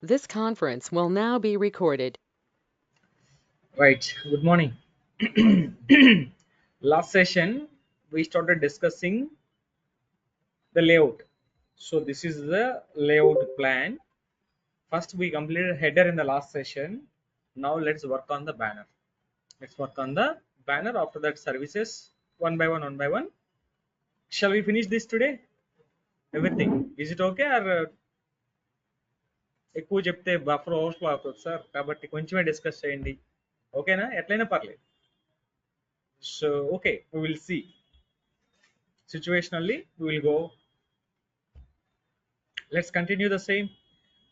This conference will now be recorded. Right. Good morning. Last session, we started discussing the layout. So this is the layout plan. First, we completed header in the last session. Now let's work on the banner. Let's work on the banner. After that, services one by one, one by one. Shall we finish this today? Everything. Is it okay? Or ఎక్కువ చెప్తే buffer overflow అవుతుంది sir కాబట్టి కొంచెమే discuss చేయండి ఓకేనా ఎట్లయినా పర్లేదు so okay we will see situationally we will go. Let's continue the same.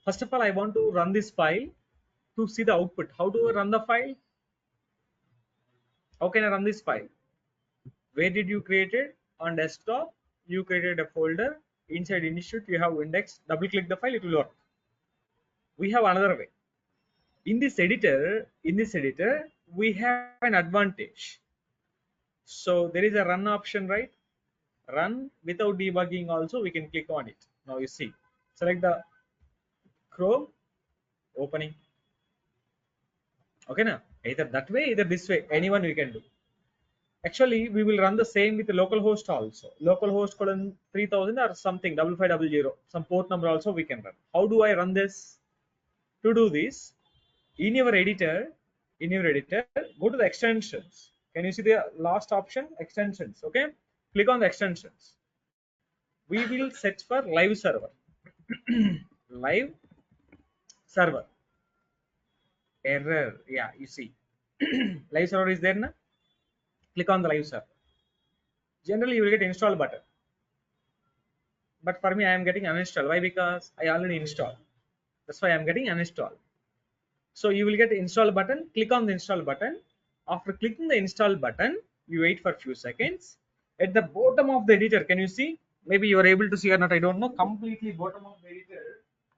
First of all, I want to run this file to see the output. How do I run the file? How can I run this file? Where did you create it? On desktop, you created a folder. Inside institute, you have index. Double click the file, it will work. We have another way. In this editor, we have an advantage. So there is a run option, right? Run without debugging also, we can click on it. Now you see, select the Chrome, opening. Okay, now either that way, either this way, anyone we can do. Actually, we will run the same with the localhost also. Localhost colon 3000 or something 5500, some port number also we can run. How do I run this? To do this, in your editor, go to the extensions. Can you see the last option, extensions? Okay, click on the extensions. We will search for live server. Live server. Error. Yeah, you see. Live server is there now. Click on the live server. Generally, you will get install button. But for me, I am getting uninstall. Why? Because I already installed. That's why I am getting uninstall. So you will get the install button. Click on the install button. After clicking the install button, you wait for a few seconds. At the bottom of the editor, can you see? Maybe you are able to see or not, I don't know. Completely bottom of the editor,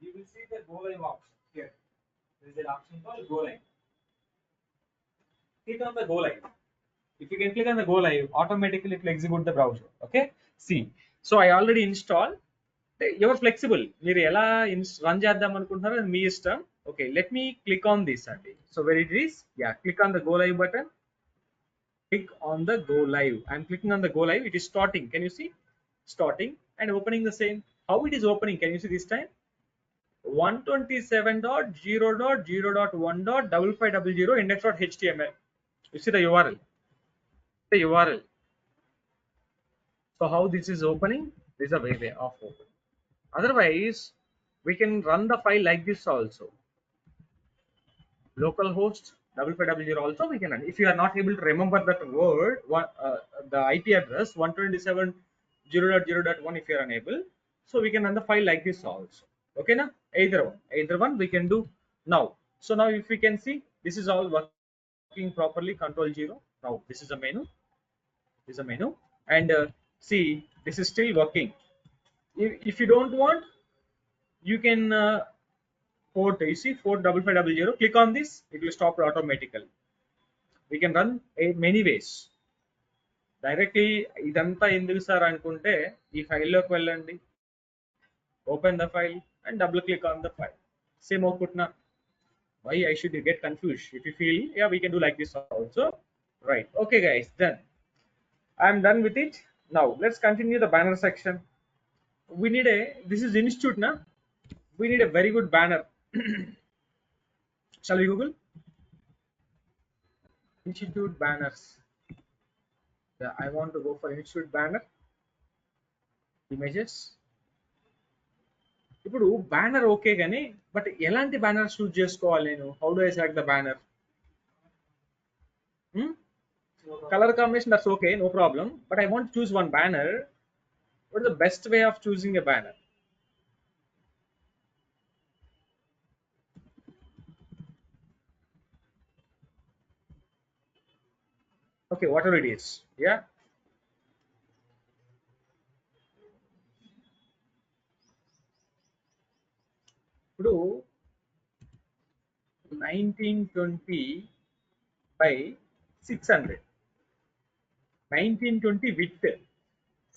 you will see the go live option here. There is an option called go live. Click on the go live. If you can click on the go live, automatically it will execute the browser. Okay, see, so I already installed. You're flexible, మీరు ఎలా run చేద్దాం అనుకుంటున్నారో అది మీ ఇష్టం. Okay, let me click on this అండి. So where it is, yeah, click on the go live button. Click on the go live. I'm clicking on the go live. It is starting. Can you see? Starting and opening the same. How it is opening? Can you see this time? 127.0.0.1.5500 index.html. You see the URL. The URL. So how this is opening? This is a way of opening. Otherwise, we can run the file like this also. Localhost 5500 also we can run. If you are not able to remember that word, the IP address 127.0.0.1, if you are unable, so we can run the file like this also. Okay, now either one we can do now. So now if we can see, this is all working properly. Control 0. Now this is a menu. This is a menu, and see, this is still working. If you don't want, you can port, you see, 45500, click on this, it will stop automatically. We can run many ways. Directly ఇదంతా ఎందుకు sir అనుకుంటే ఈ ఫైల్లోకి వెళ్ళండి, open the file and double click on the file. Same output na. Why I should get confused? If you feel, yeah, we can do like this also. Right. Okay guys, done. I'm done with it. Now let's continue the banner section. We need a, this is institute na, we need a very good banner. Shall we Google institute banners? Yeah, I want to go for institute banner images. ఇప్పుడు banner okay కానీ but ఎలాంటి banner choose చేసుకోవాలి నేను? How do I select the banner? Colour combination that's okay, no problem, but I want choose one banner. What is the best way of choosing a banner? Okay, whatever it is. Yeah, ఇప్పుడు 1920 by 600, 1920 width,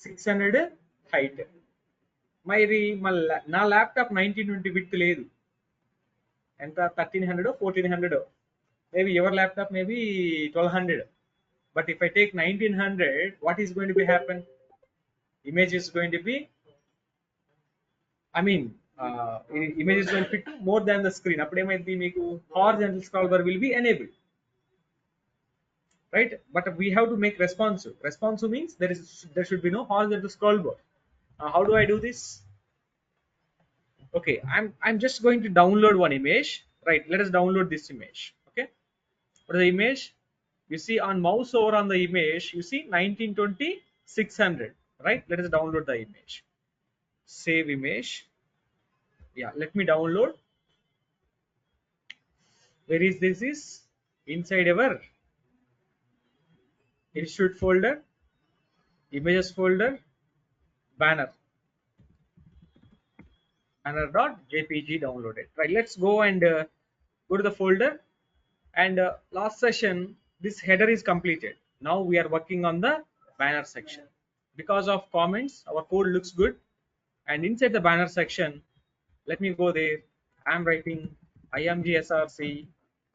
600 height. మరి నా laptop 1920 width లేదు. enter 1300 or 1400, maybe your laptop maybe 1200. But if I take 1900, what is going to be happen? Image is going to be, I mean, image is going to fit more than the screen. Appude maybe meeku horizontal scroll bar will be enabled, right? But we have to make responsive. Responsive means there should be no horizontal scroll bar. How do I do this? Okay, I'm just going to download one image, right? Let us download this image. Okay, what is the image? You see on mouse over on the image, you see 1920 600, right? Let us download the image. Save image. Yeah, let me download. Where is this? Is inside our institute folder, images folder, banner, banner.jpg downloaded, right? Let's go and go to the folder. And last session, this header is completed. Now we are working on the banner section. Because of comments, our code looks good. And inside the banner section, let me go there. I'm writing imgsrc.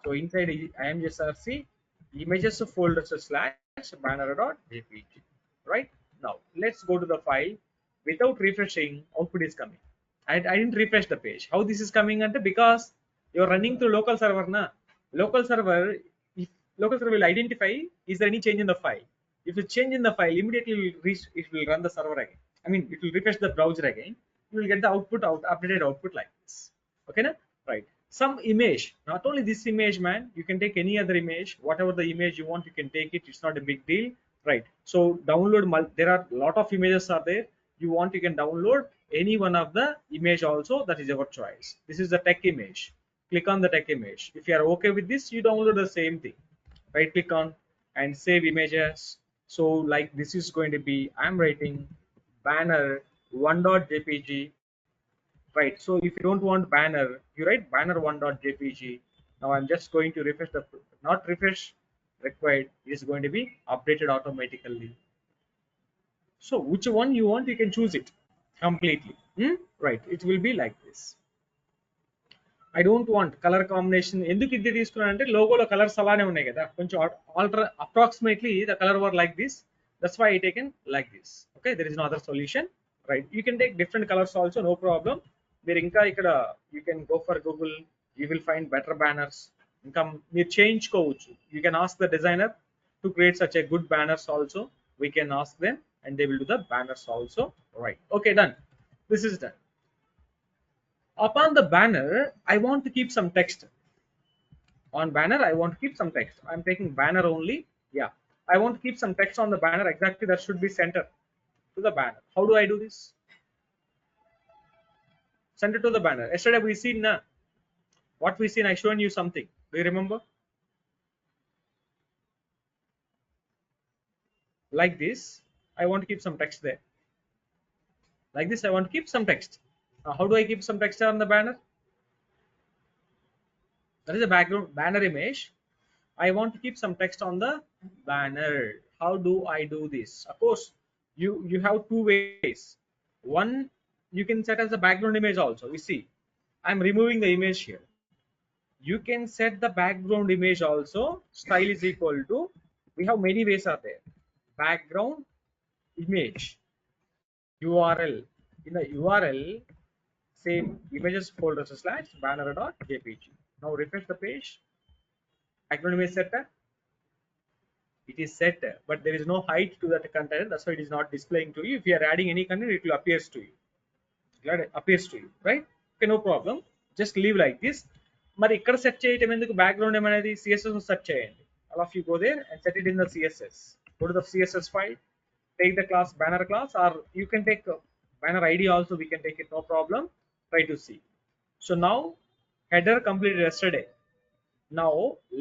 So inside imgsrc, images folder slash banner.jpg. Right now, let's go to the file. Without refreshing, output is coming. I didn't refresh the page. How this is coming? And because you're running through local server, na? Local server, if local server will identify is there any change in the file. If you change in the file, immediately it will run the server again. I mean, it will refresh the browser again. You will get the updated output like this. Okay, na? Right. Some image, not only this image, man. You can take any other image, whatever the image you want, you can take it. It's not a big deal, right? So download. There are a lot of images are there. You want, you can download any one of the image also. That is your choice. This is the tech image. Click on the tech image. If you are okay with this, you download the same thing. Right click on and save images. So like this is going to be, I'm writing banner 1.jpg, right? So if you don't want banner, you write banner 1.jpg. Now I'm just going to refresh the, not refresh required, it is going to be updated automatically. So which one you want, you can choose it completely. Right, it will be like this. I don't want color combination. ఎందుకు ఇది తీసుకున్నానంటే లోగోలో colours అలానే ఉన్నాయి కదా, కొంచెం alter approximately the color were like this. That's why I taken like this. Okay, there is no other solution, right? You can take different colors also, no problem. మీరు ఇంకా ఇక్కడ you can go for Google, you will find better banners. ఇంకా మీరు చేయించుకోవచ్చు. You can ask the designer to create such a good banners also. We can ask them and they will do the banners also, right? Okay, done. This is done. Upon the banner, I want to keep some text. On banner, I want to keep some text. I'm taking banner only. Yeah, I want to keep some text on the banner. Exactly, that should be center to the banner. How do I do this? Center to the banner. Yesterday we seen what we seen. I shown you something. Do you remember? Like this, I want to keep some text there. Like this, I want to keep some text. How do I keep some text on the banner? That is a background banner image. I want to keep some text on the banner. How do I do this? Of course, you have two ways. One, you can set as a background image also. You see, I'm removing the image here. You can set the background image also. Style is equal to, we have many ways are there. Background image URL. In the URL, say images folder slash banner.jpg. Now refresh the page. Background image set. It is set, but there is no height to that content. That's why it is not displaying to you. If you are adding any content, it will appears to you. It appears to you, right? Okay, no problem. Just leave like this. మరి ఇక్కడ set చేయటం ఎందుకు? Background ఏమనేది CSS set చేయండి. All of you go there and set it in the CSS. Go to the CSS file, take the class banner class, or you can take banner ID also. We can take it, no problem. Try to see. So now header completed yesterday. Now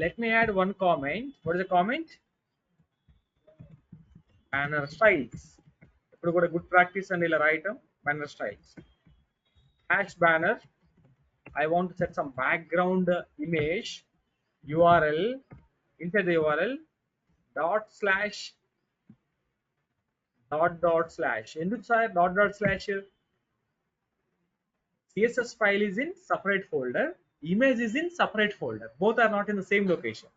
let me add one comment. What is the comment? Banner styles. ఇప్పుడు కూడా good practice and ఇలా రాయటం. Banner styles. Hash banner. I want to set some background image URL. Inside the URL dot slash dot slash. ఎందుకు sir dot slash? CSS file is in separate folder. Image is in separate folder. Both are not in the same location.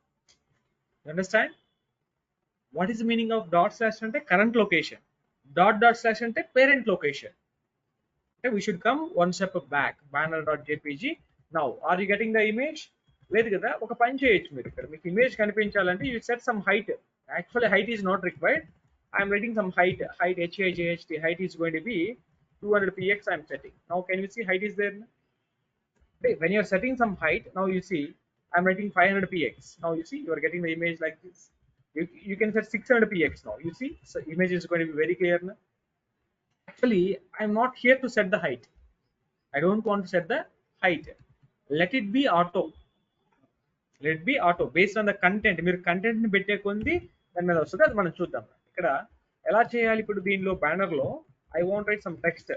You understand? What is the meaning of dot slash ante current location? Dot slash ante parent location. Okay, we should come one step back. Banner.jpg. Now, are you getting the image? లేదు కదా, ఒక పని చేయొచ్చు మీరు. ఇక్కడ మీకు image కనిపించాలంటే you set some height. Actually height is not required. I am writing some height height height is going to be 200 px. I am setting. Now can you see height is there? Okay, when you are setting some height, now you see I am writing 500 px. Now you see you are getting the image like this. You can set 600 px now. You see, so image is going to be very clear now. Actually, I am not here to set the height. I don't want to set the height. Let it be auto. Let it be auto based on the content. మీరు content ని పెట్టే కొంది దాని మీద వస్తుంది, అది మనం చూద్దాం. ఇక్కడ ఎలా చేయాలి? ఇప్పుడు దీనిలో బ్యానర్ లో I want write some text.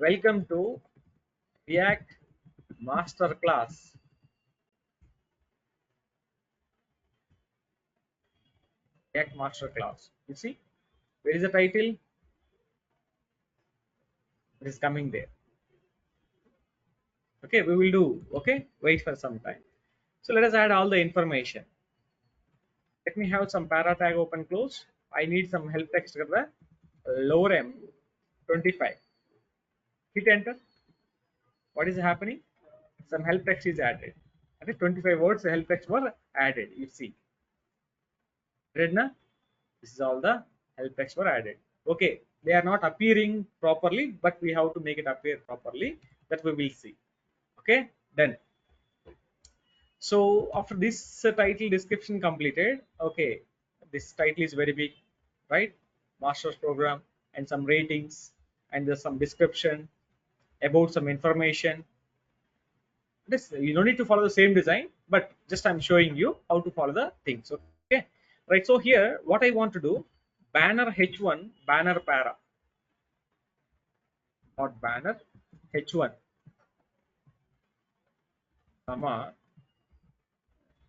Welcome to react master class. React master class. You see, where is the title? It is coming there. Okay, we will do. Okay, wait for some time. So let us add all the information. Let me have some para tag open close. I need some help text. Lower M 25. Hit enter. What is happening? Some help text is added. Okay, 25 words help text were added. You see. Read na? This is all the help text were added. Okay, they are not appearing properly, but we have to make it appear properly. That we will see. Okay, done. So after this title description completed, okay, this title is very big, right? Master's program and some ratings, and there's some description about some information. This you don't need to follow the same design, but just I'm showing you how to follow the things. Okay, right? So here what I want to do, banner h1 banner para dot banner h1 comma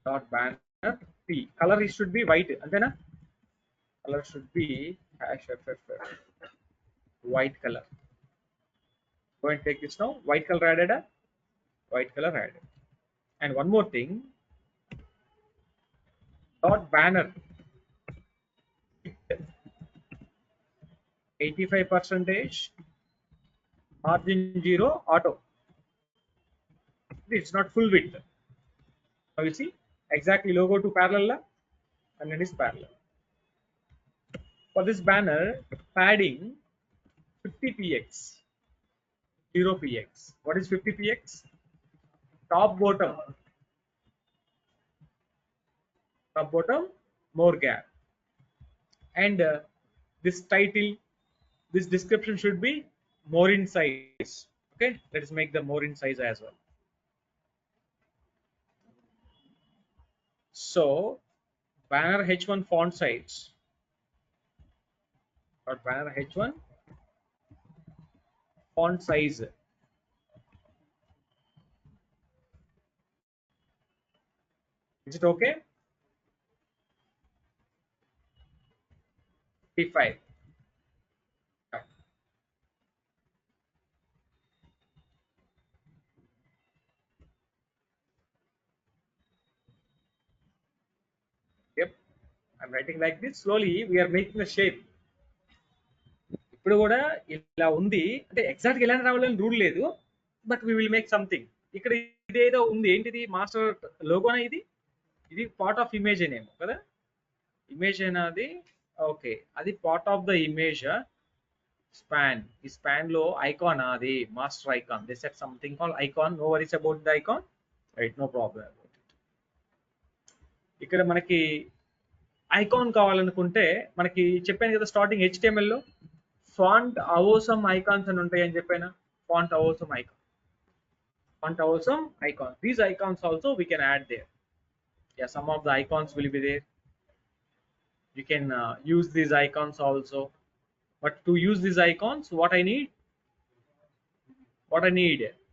dot banner p. Color it should be white, antena? Color should be hash ff white color. Go and take this now. White color added. White color added. And one more thing, dot banner 85% margin 0 auto. It's not full width. Now you see exactly logo to parallel and it is parallel. For this banner, padding 50 px, 0 px. What is 50 px? Top bottom, more gap. And this title, this description should be more in size. Okay, let us make the more in size as well. So banner h1 font size, or banner h1 font size, is it okay? 55. Yep, I'm writing like this. Slowly we are making the shape. ఇప్పుడు కూడా ఇలా ఉంది అంటే ఎగ్జాక్ట్గా ఎలా రావాలని rule లేదు, but we will make something. ఇక్కడ ఇదేదో ఉంది, ఏంటిది? మాస్టర్ లోగోనా? ఇది పార్ట్ ఆఫ్ ఇమేజ్ అనేమో కదా, ఇమేజ్ అనేది. ఓకే, అది part of the image. Span, ఈ స్పాన్ లో ఐకాన్ అది master icon. They set something call icon. No worries about the icon, right? No problem about it. ఇక్కడ మనకి ఐకాన్ కావాలనుకుంటే మనకి చెప్పాను కదా స్టార్టింగ్ HTML లో ఫాంట్ అవసరం ఐకాన్స్ అని ఉంటాయి అని చెప్పాను. Font awesome icon, font awesome icons. These icons also we can add there. Yeah, some of the icons will be there. You can use these icons also. But to use these icons, what I need,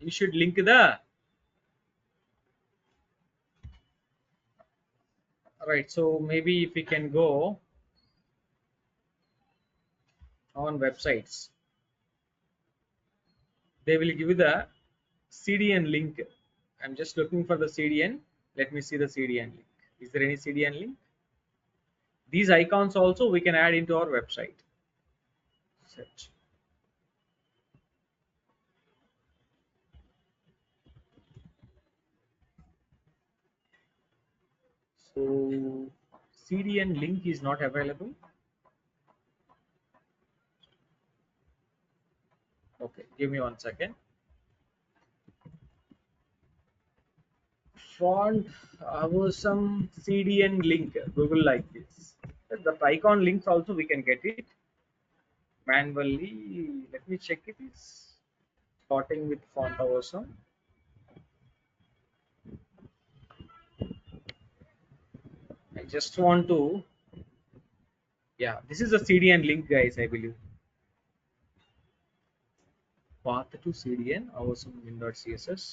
you should link the right. So maybe if we can go on websites, they will give you the CDN link. I'm just looking for the CDN. Let me see the CDN link. Is there any CDN link? These icons also we can add into our website. Search. So CDN link is not available. Okay, give me 1 second. Font some CDN link. Google like this. The icon links also we can get it manually. Let me check it. Is starting with font awesome. I just want to, yeah, this is a CDN link, guys. I believe path to CDN awesome win.css.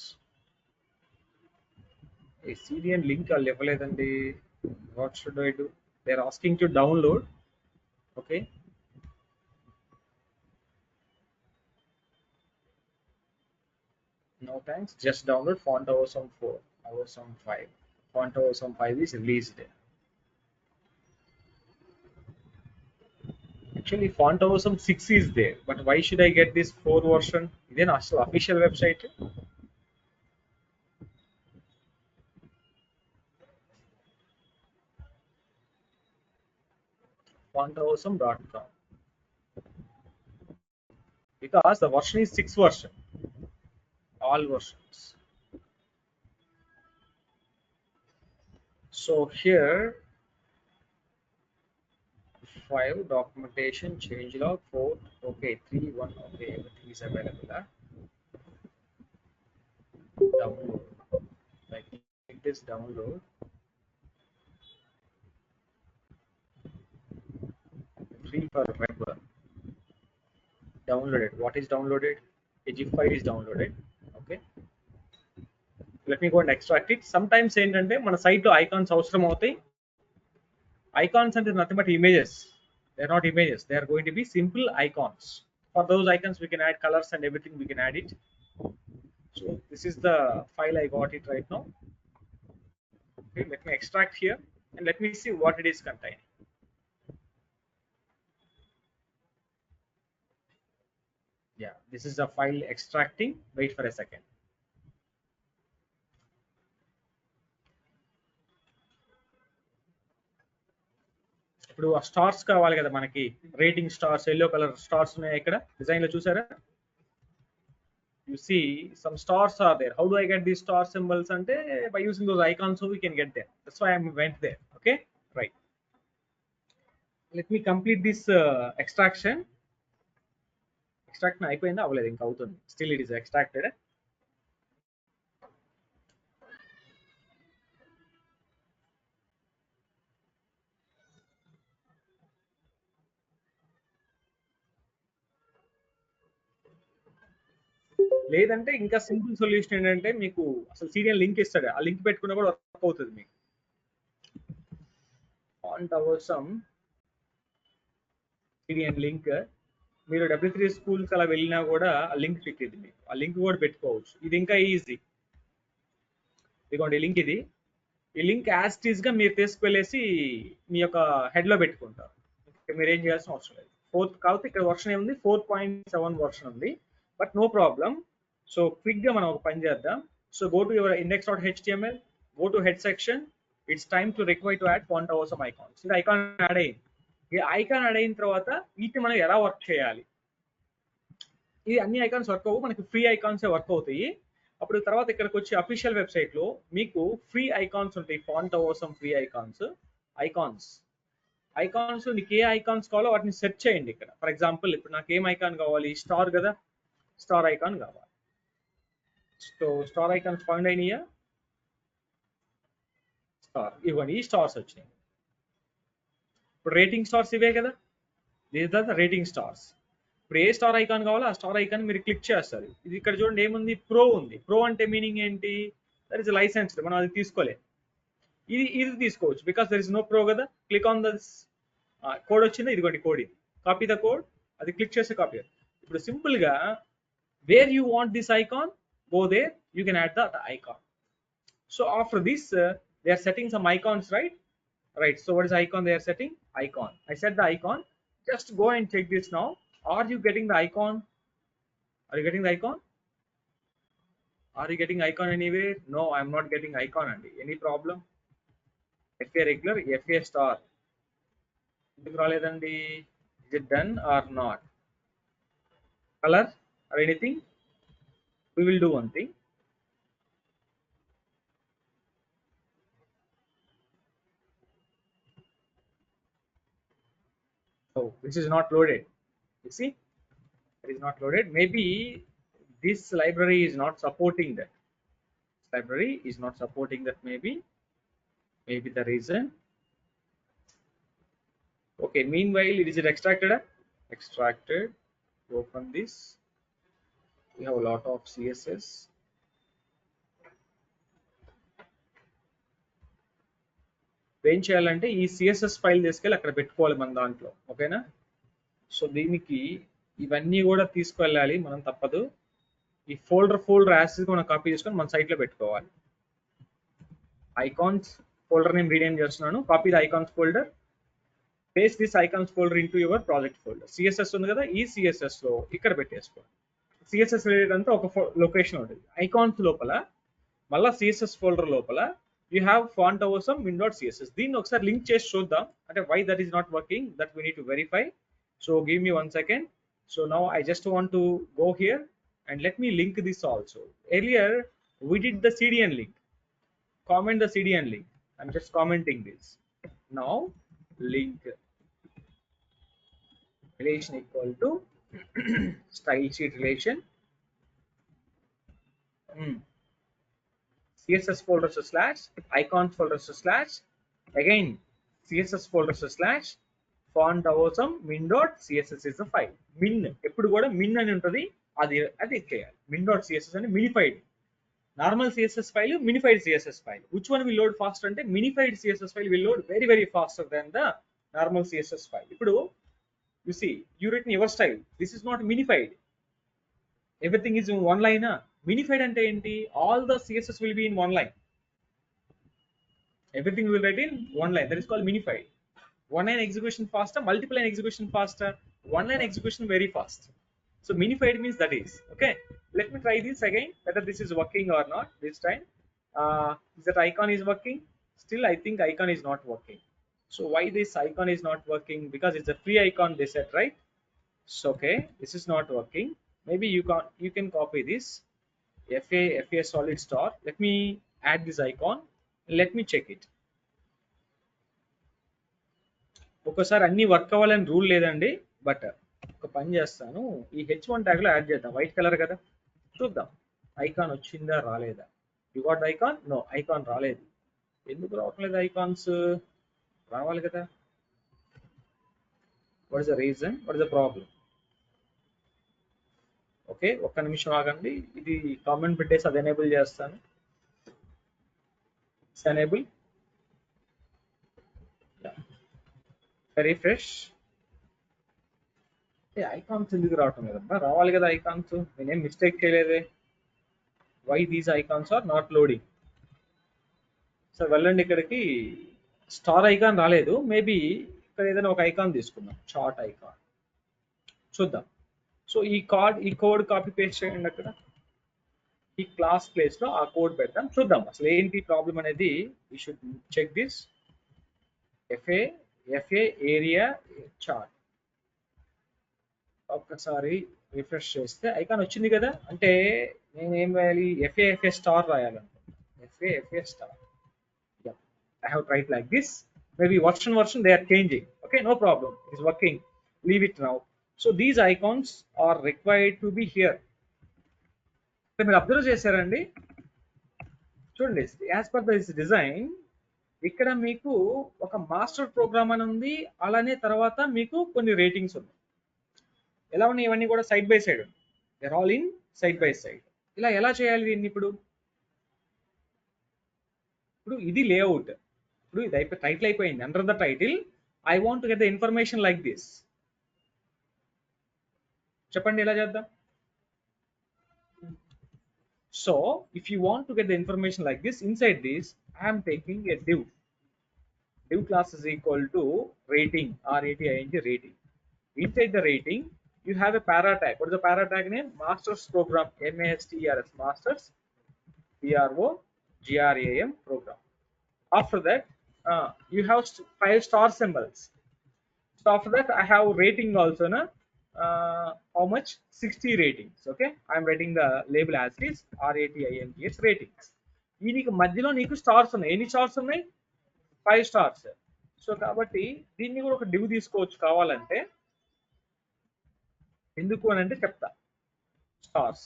A CDN link level and what should I do? They're asking to download. Okay, no thanks, just download font awesome 4, awesome 5. Font awesome 5 is released. Actually font awesome 6 is there, but why should I get this 4 version? Then also official website. fontawesome.com, because the version is 6 version, all versions. So here 5 documentation changelog 4. Okay, 3 1. Okay, everything is available. Download, like click this download. 3 for web. Downloaded. What is downloaded? A zip file is downloaded. Okay, let me go and extract it. Sometimes ఏంటంటే మన site లో icons అవసరం అవుతాయి. Icons are nothing but images. They are not images. They are going to be simple icons. For those icons we can add colors and everything, we can add it. So this is the file I got it right now. Okay, let me extract here and let me see what it is containing. Yeah, this is the file extracting. Wait for a second. ఇప్పుడు ఆ stars కావాలి కదా మనకి, rating stars, yellow colour stars ఉన్నాయి ఇక్కడ design లో చూసారా? You see some stars are there. How do I get these star symbols? Ante by using those icons, so we can get there. That's why I went there. Okay, right. Let me complete this extraction. Extract అయిపోయిందా? అవ్వలేదు, ఇంకా అవుతుంది. Still it is extracted. లేదంటే ఇంకా simple solution ఏంటంటే మీకు అసలు serial link ఇస్తాడు, ఆ లింక్ పెట్టుకున్నా కూడా వర్క్ అవుతుంది మీకు. ఫాంట్ అవసరం సీరియల్ లింక్, మీరు W3 స్కూల్స్ అలా వెళ్ళినా కూడా ఆ లింక్ పెట్టింది మీకు, ఆ లింక్ కూడా పెట్టుకోవచ్చు. ఇది ఇంకా ఈజీ. ఇదిగోండి లింక్, ఇది ఈ లింక్ యాజ్ టీజ్ గా మీరు తీసుకువెళ్ళేసి మీ యొక్క హెడ్ లో పెట్టుకుంటారు. మీరు ఏం చేయాల్సిన అవసరం లేదు. 4th కాబట్టి ఇక్కడ వర్షన్ ఏముంది, 4.7 వర్షన్ ఉంది, but no problem. So quick గా మనం ఒక పని చేద్దాం. So go to your index.html, go to head section. It's time to require to add font awesome icons. ఇది ఐకాన్ యాడ్ అయింది. ఈ ఐకాన్ యాడ్ అయిన తర్వాత వీటిని మనం ఎలా వర్క్ చేయాలి? ఇది అన్ని ఐకాన్స్ వర్క్ అవ్వవు, మనకి ఫ్రీ ఐకాన్స్ వర్క్ అవుతాయి. అప్పుడు తర్వాత ఇక్కడికి వచ్చి అఫీషియల్ వెబ్సైట్ లో మీకు ఫ్రీ ఐకాన్స్ ఉంటాయి. ఫాంట్ అవసరం ఫ్రీ ఐకాన్స్. ఐకాన్స్ నీకు ఏ ఐకాన్స్ కావాలో వాటిని సెర్చ్ చేయండి ఇక్కడ. ఫర్ ఎగ్జాంపుల్ ఇప్పుడు నాకు ఏం ఐకాన్ కావాలి? స్టార్ కదా, స్టార్ ఐకాన్ కావాలి. సో స్టార్ ఐకాన్స్ ఫైండ్ అయినాయా? స్టార్, ఇవ్వండి, ఈ స్టార్స్ వచ్చినాయి. ఇప్పుడు రేటింగ్ స్టార్స్ ఇవే కదా, these are the rating stars. ఇప్పుడు ఏ స్టార్ ఐకాన్ కావాలో ఆ స్టార్ ఐకాన్ మీరు క్లిక్ చేస్తారు. ఇది ఇక్కడ చూడండి ఏముంది, ప్రో ఉంది. ప్రో అంటే మీనింగ్ ఏంటి? దట్ ఇస్ లైసెన్స్డ్, మనం అది తీసుకోలేదు. ఇది తీసుకోవచ్చు because there is no pro కదా. క్లిక్ ఆన్ దిస్, కోడ్ వచ్చింది, ఇదిగోండి కోడ్, ఇది కాపీ ద కోడ్, అది క్లిక్ చేస్తే కాపీ. ఇప్పుడు సింపుల్ గా where you want this icon, go there, you can add the icon. So after this, they are setting some icons, right? Right. So what is icon they are setting? Icon. I set the icon. Just go and check this now. Are you getting the icon? Are you getting the icon? Are you getting icon anywhere? No, I'm not getting icon. Andy. Any problem? FA regular, FA star. Is it done or not? Color or anything? We will do one thing. Oh, this is not loaded. You see, it is not loaded. Maybe this library is not supporting that. Library is not supporting that. Maybe the reason. Okay. Meanwhile, it is extracted. Extracted. Open this. We have a lot of CSS. ఏం చేయాలంటే ఈ CSS file తీసుకెళ్ళి అక్కడ పెట్టుకోవాలి మన దాంట్లో, ఓకేనా? So దీనికి ఇవన్నీ కూడా తీసుకువెళ్ళాలి మనం, తప్పదు. ఈ ఫోల్డర్ యాక్సెస్ మనం కాపీ చేసుకొని మన సైట్లో పెట్టుకోవాలి. ఐకాన్స్ ఫోల్డర్ నేమ్ రీనేమ్ చేస్తున్నాను. Copy the icons folder, paste this icons folder into your project folder. CSS ఉంది కదా, ఈ సిఎస్ఎస్ లో ఇక్కడ పెట్టేసుకోవాలి. సిఎస్ఎస్ రిలేటెడ్ అంతా ఒక లొకేషన్ ఉంటుంది. ఐకాన్స్ లోపల మళ్ళీ సిఎస్ఎస్ ఫోల్డర్ లోపల you have font awesome min.css. దీన్ని ఒకసారి లింక్ చేసి చూద్దాం, అంటే why that is not working, that we need to verify. So give me 1 second. So now I just want to go here and let me link this also. Earlier we did the CDN link. Comment the CDN link. I'm just commenting this. Now link relation equal to style sheet relation. CSS folder slash icons folder slash again CSS folder slash font awesome min.css is the file. Min ఎప్పుడు కూడా min అని ఉంటుంది, అది చేయాలి. min.css అంటే minified. Normal CSS file, minified CSS file. which one will load faster అంటే minified CSS file will load very faster than the normal CSS file. ఇప్పుడు you see, you written your style, this is not minified, everything is in one line. Minified ante enti, all the CSS will be in one line, everything will write in one line. That is called minified. One line execution faster, multiple line execution faster, one line execution very fast. So minified means that is okay. Let me try this again, whether this is working or not this time. Is that icon is working? Still I think icon is not working. So why this icon is not working? Because it's a free icon they said, right? So okay, this is not working. Maybe you can copy this FA solid star. Let me add this icon. Let me check it. ఒకసారి అన్ని work అవ్వాలని rule లేదండి, but ఒక పని చేస్తాను, ఈ H1 tag లో add చేద్దాం. వైట్ కలర్ కదా, చూద్దాం ఐకాన్ వచ్చిందా రాలేదా. You got the icon? No, icon రాలేదు. ఎందుకు రావట్లేదు ఐకాన్స్? రావాలి కదా. What is the reason, what is the problem? Okay, ఒక్క నిమిషం ఆగండి, ఇది కామెంట్ పెట్టేసి అది ఎనేబుల్ చేస్తాను. Enable refresh. ఐకాన్స్ ఎందుకు రావటం లేదబ్బా? రావాలి కదా ఐకాన్స్, నేనేం మిస్టేక్ చేయలేదే. Why these icons are not loading? Sir వెళ్ళండి ఇక్కడికి. స్టార్ ఐకాన్ రాలేదు, మేబీ ఇక్కడ ఏదైనా ఒక ఐకాన్ తీసుకుందాం, చార్ట్ ఐకాన్ చూద్దాం. సో ఈ కోడ్ కాపీ పేస్ట్ చేయండి, అక్కడ ఈ క్లాస్ ప్లేస్ లో ఆ కోడ్ పెడతాం, చూద్దాం అసలు ఏంటి ప్రాబ్లం అనేది. We should check this. FA area chart ఒక్కసారి రిఫ్రెష్ చేస్తే ఐకాన్ వచ్చింది కదా. అంటే నేను ఏం రాయాలి? ఎఫ్ఏ స్టార్ రాయాలనుకుంటున్నాను. FA star. I have tried like this. Maybe version they are changing. Okay, no problem. It is working. Leave it now. So these icons are required to be here. మీరు observe చేశారండి, చూడండి, as per this design ఇక్కడ మీకు ఒక master programme అని ఉంది, అలానే తర్వాత మీకు కొన్ని రేటింగ్స్ ఉన్నాయి. ఎలా ఉన్నాయి ఇవన్నీ కూడా? Side by side, they're all in side by side. ఇలా ఎలా చేయాలి దీన్ని? ఇప్పుడు ఇది లేఅవుట్. ఇప్పుడు ఇది టైటిల్ అయిపోయింది. Under the title I want to get the information like this. చెప్పండి ఎలా చేద్దాం? So if you want to get the information like this, inside this I am taking a div class is equal to rating, rating rating. Inside the rating you have a para tag. What is the para tag name? Masters program, masters, masters program program. After that you have 5 star symbols. So after that I have rating also na, how much? 60 ratings. Okay, I'm writing the label as is ratings ratings. దీనికి మధ్యలో నీకు stars ఉన్నాయి. ఎన్ని stars ఉన్నాయి? 5 stars. So కాబట్టి దీన్ని కూడా ఒక డివ్ తీసుకోవచ్చు కావాలంటే. ఎందుకు అని అంటే చెప్తా. స్టార్స్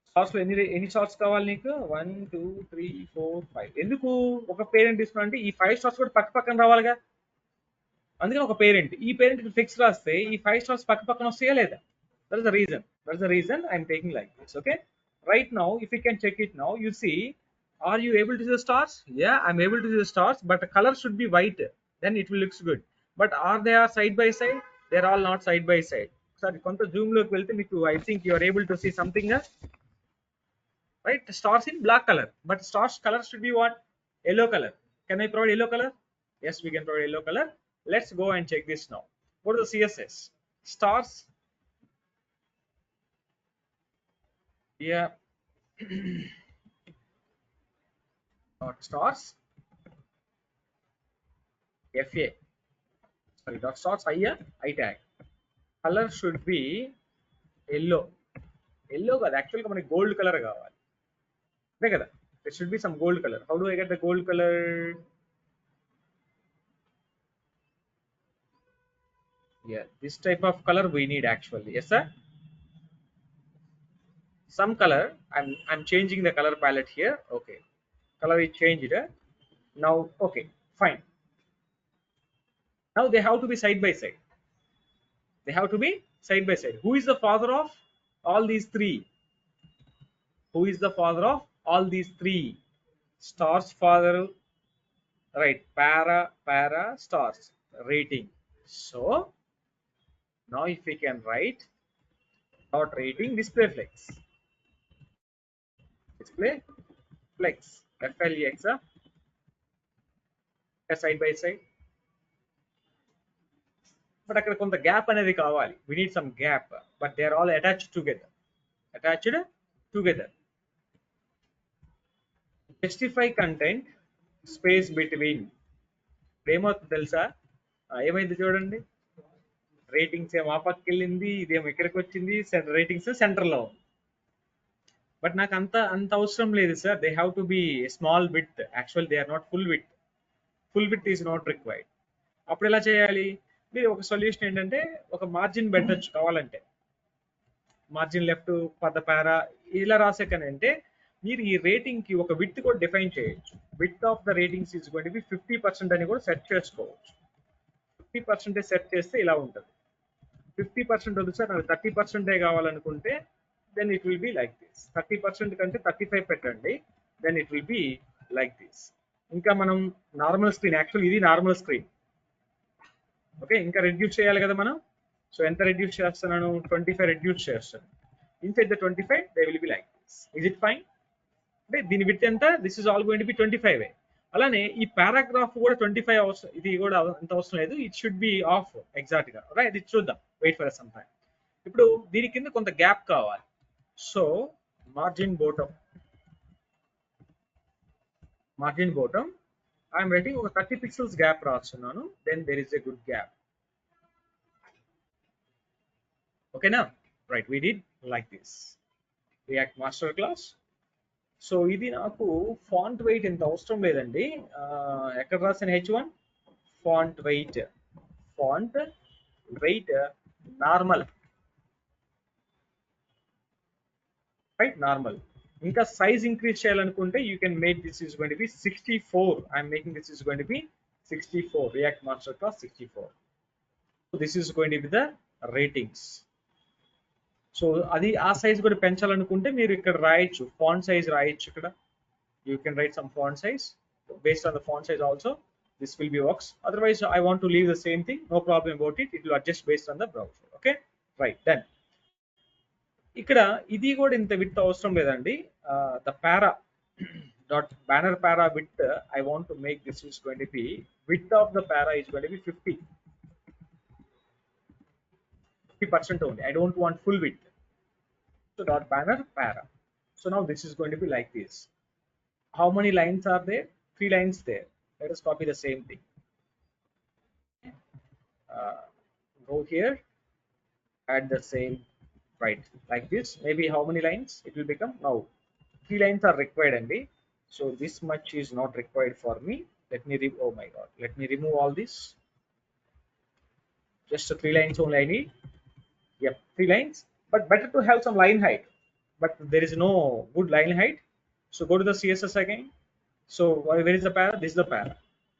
స్టార్స్ లో ఎన్ని స్టార్స్ కావాలి నీకు? 1 2 3 4 5. ఎందుకు ఒక పేరెంట్ తీసుకున్నా అంటే ఈ 5 స్టార్స్ కూడా పక్క పక్కన రావాలిగా. అందుకని ఒక పేరెంట్, ఈ పేరెంట్ ఫిక్స్ రాస్తే ఈ 5 స్టార్స్ పక్క పక్కన వస్తాయా లేదా? That is the reason I'm taking like this. Okay, right now if you can check it now, you see, are you able to see the stars? Yeah, I'm able to see the stars, but the color should be white, then it will looks good. But are they are side by side? They're all not side by side. Sorry, కొంత Zoom లోకి వెళ్తే మీకు I think you are able to see something, right? The stars in black color, but stars color should be what? Yellow color. Can I provide yellow color? Yes, we can provide yellow color. Let's go and check this now. Go to the CSS. Stars. Yeah. Dot stars. FA. Sorry, dot stars I tag. Color should be yellow. Yellow కాదు, యాక్చువల్గా మనకి gold colour కావాలి. అంతే కదా? There should be some gold color. How do I get the gold color? Yeah, this type of color we need actually. Yes, sir. Some color. I'm changing the color palette here. Okay, color is changed. Now, okay, fine. Now they have to be side by side. They have to be side by side. Who is the father of all these three? Who is the father of all these three? Stars father, right? Para stars rating. So now if we can write dot rating display flex, flex side by side. But అక్కడ కొంత gap అనేది కావాలి. We need some gap, but they are all attached together. Justify content space between. ఏమవుతుంది తెలుసా? ఏమైంది చూడండి, ratings ఏమో ఆ పక్కకి వెళ్ళింది, ఇదేమో ఇక్కడికి వచ్చింది, రేటింగ్స్ సెంటర్లో ఉంది. బట్ నాకు అంత అవసరం లేదు sir. They have to be small width. Actual they are not full width is not required. అప్పుడు ఎలా చేయాలి? మీరు ఒక సొల్యూషన్ ఏంటంటే ఒక మార్జిన్ పెట్టచ్చు కావాలంటే. మార్జిన్ లెఫ్ట్ ఫర్ ద పారా ఇలా రాసే కనంటే మీరు ఈ రేటింగ్ కి ఒక విడ్త్ కూడా డిఫైన్ చేయొచ్చు. Width of the ratings is going to B 50% అని కూడా సెట్ చేసుకోవచ్చు. 50% సెట్ చేస్తే ఇలా ఉంటుంది. 50% వద్దు సార్, నాకు 30% కావాలనుకుంటే then it will be like this. 30% కంటే 35 పెట్టండి, then it will be like this. ఇంకా మనం నార్మల్ స్క్రీన్, యాక్చువల్ ఇది నార్మల్ స్క్రీన్. ఓకే, ఇంకా రెడ్యూస్ చేయాలి కదా మనం. సో ఎంత రెడ్యూస్ చేస్తున్నాను? 25 రెడ్యూస్ చేస్తాను. Inside the 25 they will be like this. Is it fine? అంటే దీని విడ్త్ ఎంత? This is all going to B 25. అలానే ఈ పారాగ్రాఫ్ కూడా 25 అవసరం, ఇది కూడా అంత అవసరం లేదు. It should B of exact గా, రైట్? ఇది చూద్దాం, వెయిట్ ఫర్ సమ్ టైం. ఇప్పుడు దీని కింద కొంత గ్యాప్ కావాలి. So margin bottom I'm writing ఒక 30 pixels గ్యాప్ రాస్తున్నాను. Then there is a good gap. ఓకేనా? Right, we did like this react master class. So ఇది నాకు ఫాంట్ వెయిట్ ఎంత అవసరం లేదండి. ఎక్కడ రాసిన H1 font wait normal, right? Normal. ఇంకా సైజ్ ఇంక్రీజ్ చేయాలనుకుంటే you can make this is going to B 64. I'm making this is going to B 64. React master class 64. This is going to be the ratings. So అది ఆ size కూడా పెంచాలనుకుంటే మీరు ఇక్కడ రాయొచ్చు, font size రాయొచ్చు. ఇక్కడ you can write some font size. based on the font size also this will be works. Otherwise I want to leave the same thing, no problem about it. It will adjust based on the browser. Okay, right, done. ఇక్కడ ఇది కూడా ఇంత with అవసరం లేదండి. The para dot banner para width, I want to make this is going to be width of the para is going to be 50% only. I don't want full width. So dot banner para. So now this is going to be like this. How many lines are there? 3 lines there. Let us copy the same thing. Go here, add the same, right, like this. Maybe how many lines it will become? Now 3 lines are required only. So this much is not required for me. Let me oh my god, let me remove all this. Just 3 lines only I need. Yep, 3 lines, but better to have some line height, but there is no good line height. So go to the CSS again. So where is the para? This is the para.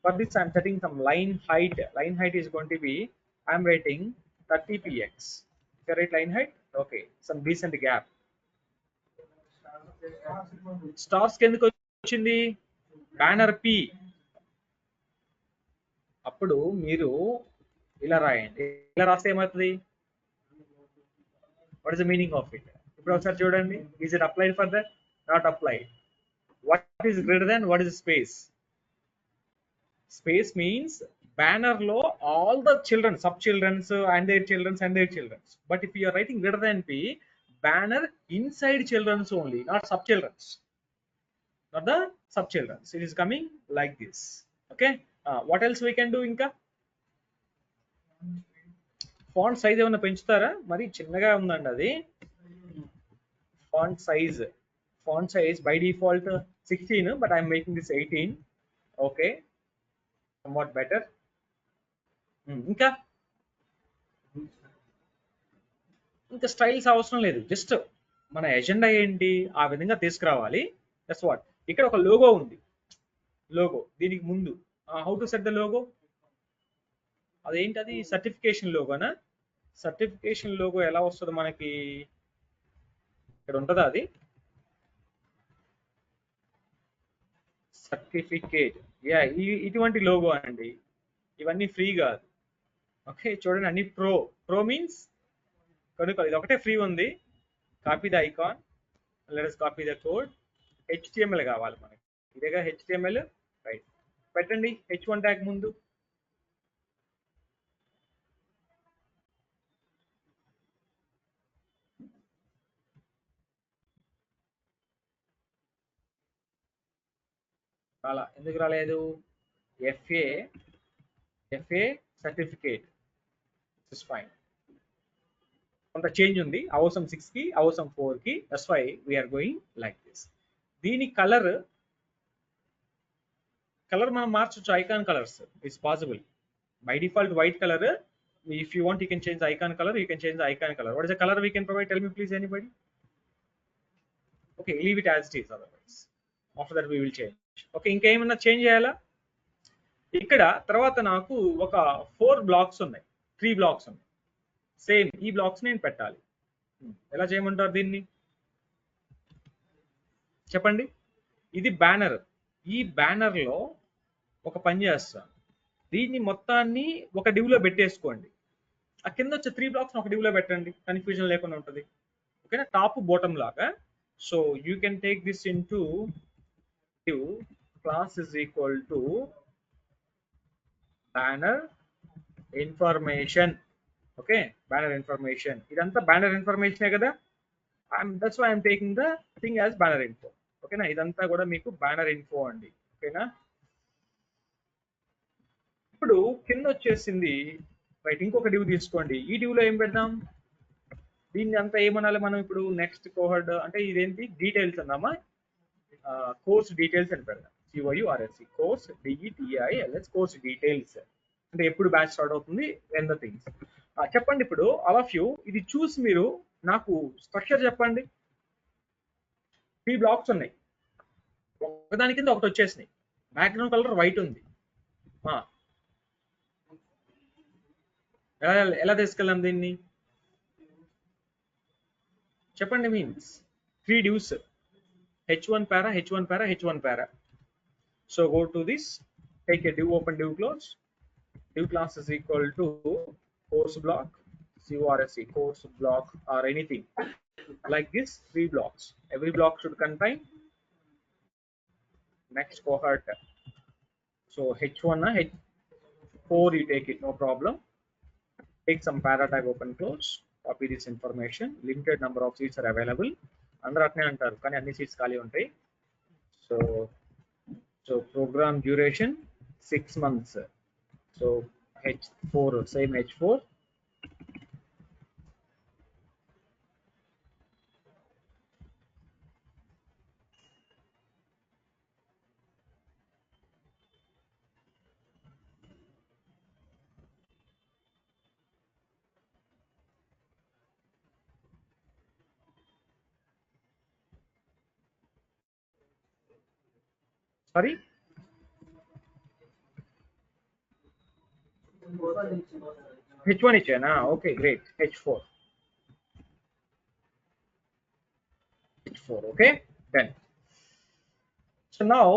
For this I'm setting some line height. Line height is going to be, I'm writing 30 px. Correct line height. Okay, some decent gap. Stars కిందకి వచ్చింది banner P. అప్పుడు మీరు ఇలా రాయండి. ఇలా రాస్తే ఏమవుతుంది? What is the meaning of it? ఇప్పుడు ఒకసారి చూడండి. Is it applied for that? Not applied. What is greater than? What is space? Space means banner low all the children, sub children's and their children's. But if you are writing greater than p, banner inside children's only, not sub children's, not the sub children's. It is coming like this. Okay. What else we can do? Inka font size ఏమన్నా పెంచుతారా? మరి చిన్నగా ఉందండి అది. Font size by default 16, but I'm making this 18. Okay, somewhat better. ఇంకా styles అవసరం లేదు. Just మన agenda ఏంటి ఆ విధంగా తీసుకురావాలి. That's what. ఇక్కడ ఒక లోగో ఉంది. లోగో దీనికి ముందు how to set the logo? అదేంటది? సర్టిఫికేషన్ లోగోనా? సర్టిఫికేషన్ లోగో ఎలా వస్తుంది మనకి? ఇక్కడ ఉంటుందా అది? సర్టిఫికేట్. యా, ఇటువంటి లోగో అండి. ఇవన్నీ ఫ్రీ కాదు. ఓకే, చూడండి అన్ని ప్రో మీన్స్ కనుక ఇది ఒకటే ఫ్రీ ఉంది. Copy the icon, let us copy the code. HTML కావాలి మనకి. ఇదేగా HTML, రైట్. పెట్టండి H1 ట్యాగ్ ముందు. రాలా. ఎందుకు రాలేదు? FA certificate is fine. కొంత చేంజ్ ఉంది. అవసరం 6 కి, అవసరం 4 కి. That's why we're going like this. దీని కలర్ మనం మార్చొచ్చు. Icon colours it's possible. By default white colour. If you want you can change the icon colour. You can change the icon colour. What is the colour we can provide? Tell me please anybody. Okay, leave it as it is. Otherwise after that we will change. Okay, ఇంకేమన్నా change చేయాలా? ఇక్కడ తర్వాత నాకు ఒక 4 blocks ఉన్నాయి, 3 blocks ఉన్నాయి. Same ఈ blocks నేను పెట్టాలి. ఎలా చేయమంటారు దీన్ని? చెప్పండి. ఇది బ్యానర్. ఈ బ్యానర్ లో ఒక పని చేస్తాను. దీన్ని మొత్తాన్ని ఒక డివ్ లో పెట్టేసుకోండి. ఆ కింద వచ్చే 3 బ్లాక్స్ ఒక డివ్ లో పెట్టండి. కన్ఫ్యూజన్ లేకుండా ఉంటుంది. ఓకేనా? టాప్ బాటమ్ లాగా. So you can take this in to div class is equal to banner information. Okay, banner information. ఇదంతా banner information కదా. That's why I'm taking the thing as banner info. ఓకేనా? ఇదంతా కూడా మీకు banner info అండి. ఓకేనా? ఇప్పుడు కింద వచ్చేసింది, రైట్. ఇంకొక డివ్ తీసుకోండి. ఈ డివ్ లో ఏం పెడదాం? దీన్ని అంతా ఏమనాలి మనం ఇప్పుడు? నెక్స్ట్ కోహర్డ్ అంటే ఇదేంటి? డీటెయిల్స్ అన్నామా? కోర్స్ డీటెయిల్స్ అని పెడదాం. COURSE course DETAILS course details. అంటే ఎప్పుడు బ్యాచ్ స్టార్ట్ అవుతుంది, ఎన్ ద థింగ్స్. చెప్పండి ఇప్పుడు ఆల్ ఆఫ్ యూ. ఇది చూసి మీరు నాకు స్ట్రక్చర్ చెప్పండి. 3 బ్లాక్స్ ఉన్నాయి. ఒకదాని కింద ఒకటి వచ్చేసినాయి. బ్యాక్గ్రౌండ్ కలర్ వైట్ ఉంది. ఎలా తీసుకెళ్ళాం దీన్ని? చెప్పండి. Means 3 divs. H1 para, H1 para, H1 para. So go to this, take a div open, div close. Div class is equal to course block. CORSE, course, block, or anything like this. 3 blocks. Every block should contain next cohort. So H1, H4, you take it, no problem. Take some para tag open close. Copy this information. Limited number of seats are available. అందరూ అట్నే అంటారు కానీ అన్ని seats ఖాళీ ఉంటాయి. So program duration 6 months. So H4, same H4. Sorry, H1 ఇచ్చానా? Okay, great. H4. Okay, then. So now,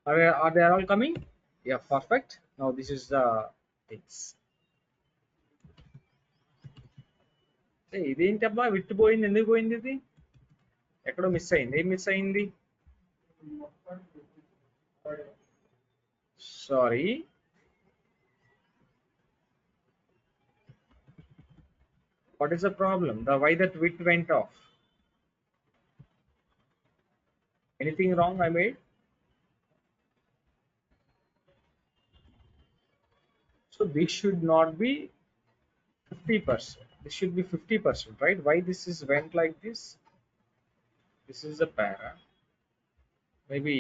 are they all coming? Yeah, perfect. Now this is the things. ఇదేంటబ్బా విట్టుపోయింది, ఎందుకు పోయింది? ఇది ఎక్కడో మిస్ అయింది. ఏం మిస్ అయింది? Sorry, what is the problem? Why that width went off? Anything wrong I made? So this should not be 50%. This should be 50%, right? Why this is went like this? This is a para. Maybe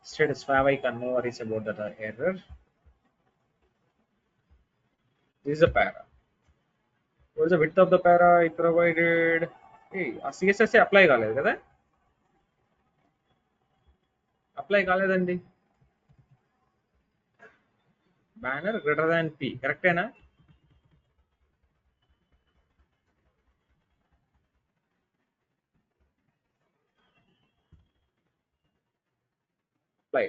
status 5 I can no worries about that error. This is a para. What is the width of the para I provided? Hey, CSS apply కాలేదు కదా? Apply కాలేదండి. Banner greater than P, కరెక్టేనా? Apply.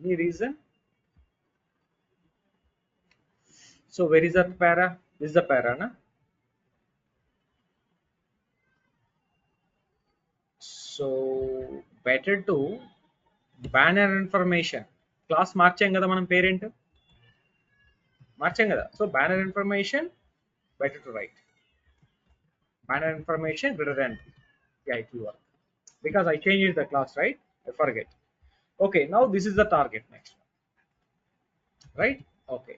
Any reason? So where is that para? This is the para, na? So better to banner information. Class మార్చాం కదా మనం, parent మార్చాం కదా. So banner information better to write. Banner information greater than P. Yeah, it will work because I changed the class, right? I forget. Okay, now this is the target next one, right? Okay.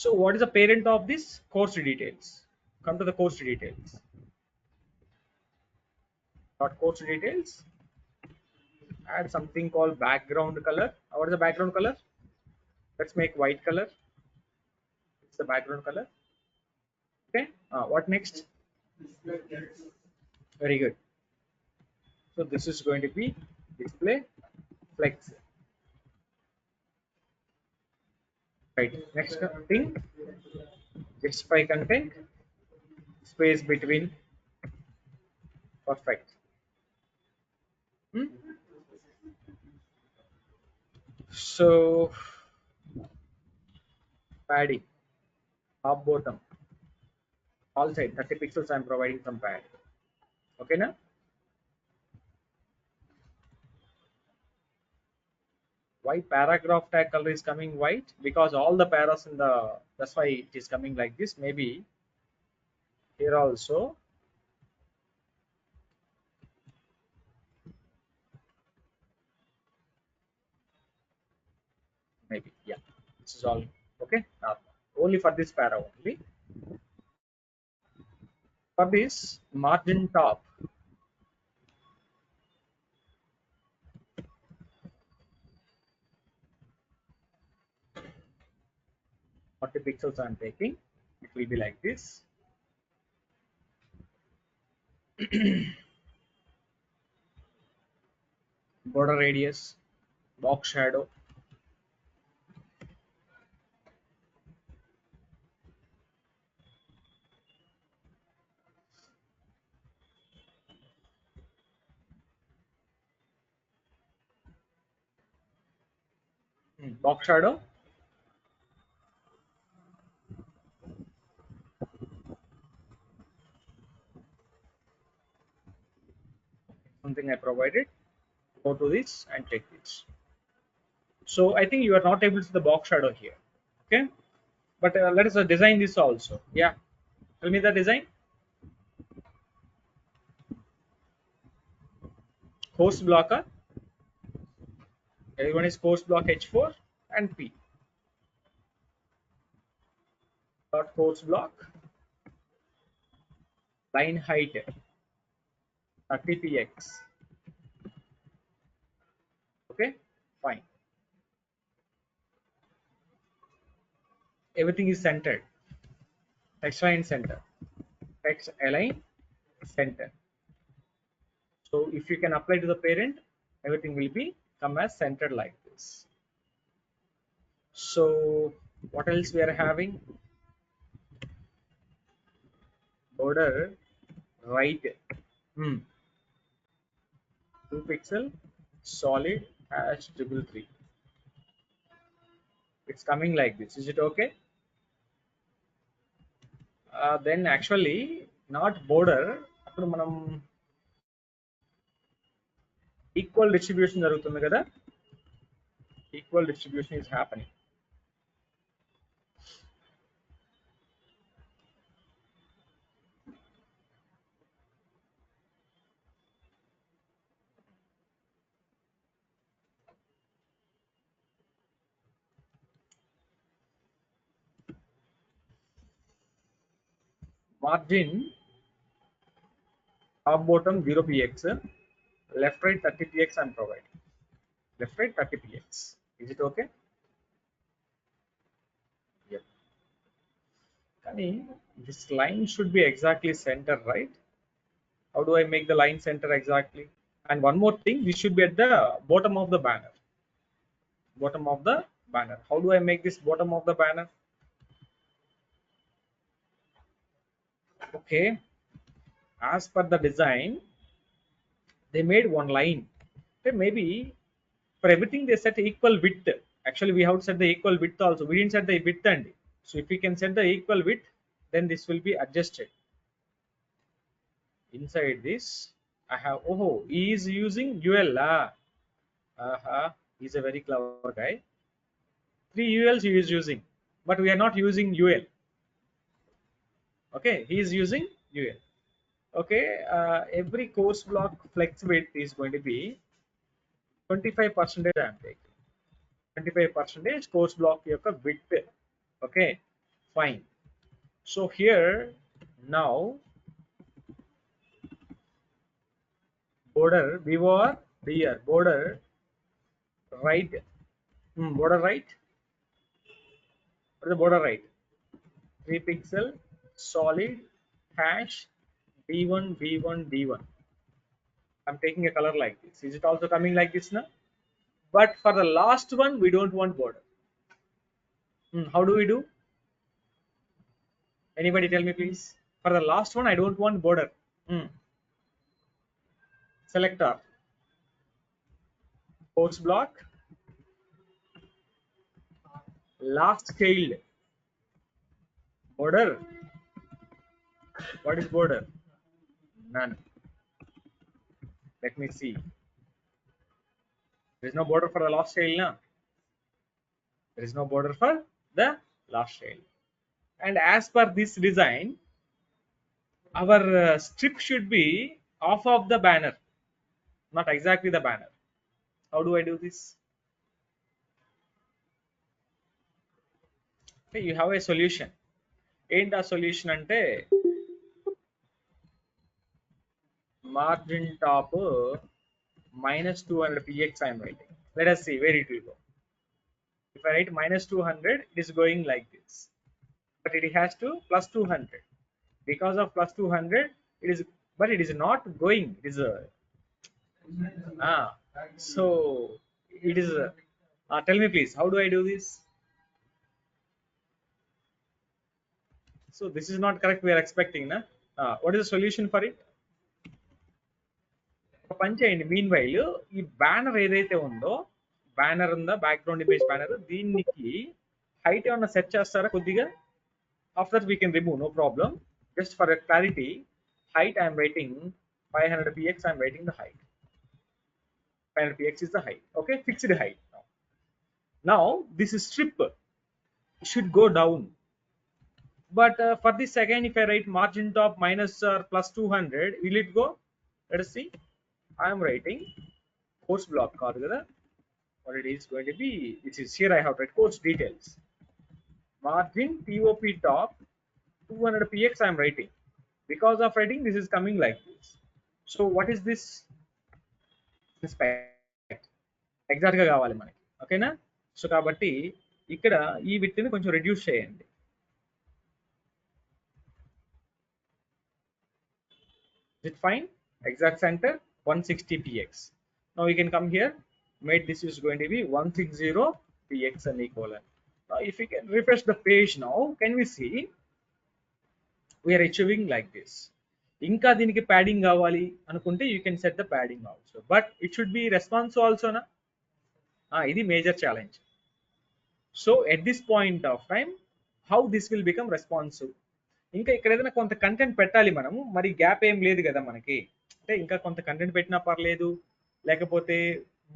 So what is the parent of this? Course details. Come to the course details. Dot course details. Add something called background color. What is the background color? Let's make white color. It's the background color. Okay. What next? Very good. So this is going to be display flex. Right. Next thing, justify content, space between. Perfect. So padding, top bottom, all side 30 pixels. I'm providing some pad. Okay, now. Why paragraph tag color is coming white? Because all the paras in the, that's why it is coming like this. Maybe here also. Maybe, yeah, this is all okay. Only for this para only. For this margin top, the pixels I'm taking, it will be like this. Border radius, box shadow, Box shadow. Something I provided. Go to this and take this. So I think you are not able to see the box shadow here. Okay, but let us design this also. Yeah, tell me the design. Course blocker. Everyone is course block H4 and P. Dot course block. Line height 30px. Okay, fine. Everything is centered. Text line center. Text align center. So if you can apply to the parent, everything will be come as centered like this. So what else we are having? Border right. 2 pixel solid hash 333. It's coming like this. Is it okay? Then actually not border. అప్పుడు మనం equal distribution జరుగుతుంది కదా, equal distribution is happening. Margin top bottom 0px, left right 30px I'm providing. Left right 30px. Is it okay? Yep. Kani, this line should be exactly center, right? How do I make the line center exactly? And one more thing, this should be at the bottom of the banner. Bottom of the banner. How do I make this bottom of the banner? Okay, as per the design, they made one line. Okay, maybe for everything they set equal width. Actually, we have to set the equal width also. We didn't set the width and so if we can set the equal width, then this will be adjusted. Inside this, I have he is using UL. He's a very clever guy. 3 ULs he is using, but we are not using UL. Okay, he is using UL. Okay, every course block flex width is going to be 25%. I am taking 25% course block width. Okay, fine. So here now border before here border right. Border right. What is the border right? 3 pixel solid hash d1 d1 d1. I'm taking a color like this. Is it also coming like this now? But for the last one, we don't want border. How do we do? Anybody tell me please? For the last one, I don't want border. Selector. Course block. Last child. Border. What is border? None. Let me see. There is no border for the last child now. There is no border for the last child. And as per this design, our strip should be off of the banner, not exactly the banner. How do I do this? Okay, you have a solution. And the solution ante margin top minus 200 px I am writing. Let us see where it will go. If I write minus 200, it is going like this. But it has to plus 200. Because of plus 200, it is, but it is not going. It is so it is. Tell me please, how do I do this? So this is not correct. We are expecting, na? What is the solution for it? పని చేయండి. Mean while ఈ banner ఏదైతే ఉందో banner ఉందా, background image banner, దీనికి height ఏమన్నా set చేస్తారా కొద్దిగా? After that we can remove, no problem. Just for a clarity, height I am writing 500 px. I am writing the height. 500 px is the height. Okay, fixed height. Now this is strip. It should go down. But for this again, if I write margin top minus or plus 200, will it go? Let us see. I am writing course block. What it is going to be? This is here I have written course details. Margin top top 200 px I am writing. Because of writing, this is coming like this. So what is this? Exact గా కావాలి మనకి, ఓకేనా? So కాబట్టి ఇక్కడ ఈ width ని కొంచెం reduce చేయండి. Is it fine? Exact center 160 px. Now we can come here, made this is going to be 160 px and equivalent. Now if we can refresh the page now, can we see we are achieving like this. ఇంకా దీనికి padding కావాలి అనుకుంటే you can set the padding also, but it should be response ఆల్సోనా. ఇది major challenge. So at this point of time how this will become responsive. ఇంకా ఇక్కడ ఏదైనా కొంత కంటెంట్ పెట్టాలి మనము, మరి గ్యాప్ ఏం లేదు కదా మనకి, అంటే ఇంకా కొంత కంటెంట్ పెట్టినా పర్లేదు, లేకపోతే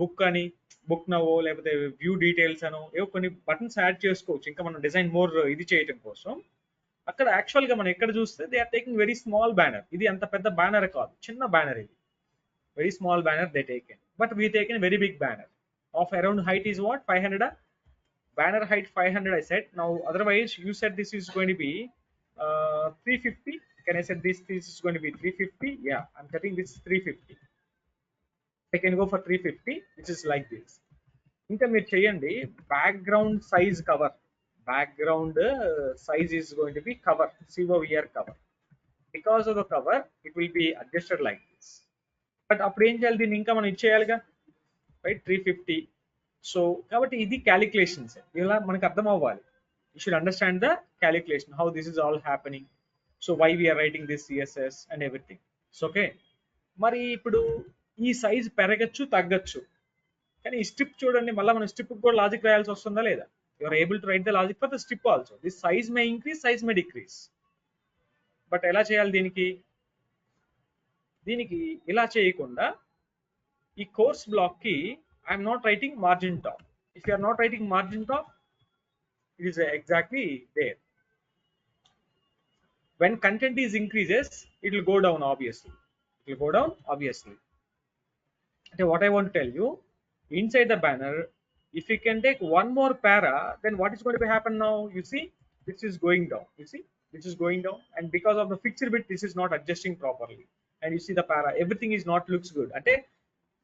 బుక్ అని బుక్ నవో లేకపోతే వ్యూ డీటెయిల్స్ అనో ఏవో కొన్ని బటన్స్ యాడ్ చేసుకోవచ్చు ఇంకా మనం డిజైన్ మోర్ ఇది చేయటం కోసం. అక్కడ యాక్చువల్ గా మనం ఎక్కడ చూస్తే they are taking very small banner. ఇది అంత పెద్ద బ్యానర్ కాదు, చిన్న బ్యానర్ ఇది, very small banner they taken. But we taken very big banner of around height is what 500. Banner height 500 I said. Now otherwise you said this is going to be 350. Can I say this is going to be 350? Yeah, I'm setting this 350. I can go for 350, which is like this. ఇంకా మీరు చేయండి background size cover. Background size is going to be cover, COVR cover. Because of the cover it will be adjusted like this. But అప్పుడు ఏం చేయాలి, దీన్ని ఇంకా మనం ఇచ్చేయాలిగా, right, 350. So కాబట్టి ఇది క్యాలిక్యులేషన్స్, ఇలా మనకు అర్థం అవ్వాలి. You should understand the calculation, how this is all happening, so why we're writing this CSS and everything. So okay, మరి ఇప్పుడు ఈ సైజ్ పెరగచ్చు తగ్గచ్చు, కానీ ఈ స్ట్రిప్ చూడండి, మళ్ళీ మనం స్ట్రిప్ కూడా లాజిక్ రాయాల్సి వస్తుందా లేదా? You are able to write the logic for the strip also. This size may increase, size may decrease. But ఎలా చేయాలి దీనికి? దీనికి ఇలా చేయకుండా ఈ కోర్స్ బ్లాక్ కి I am not writing margin top. If you are not writing margin top, it is exactly there. When content is increases, it will go down obviously. It will go down obviously. Okay, what I want to tell you, inside the banner, if you can take one more para, then what is going to happen now? You see, this is going down. You see, this is going down, and because of the fixed bit, this is not adjusting properly. And you see the para, everything is not looks good. అంటే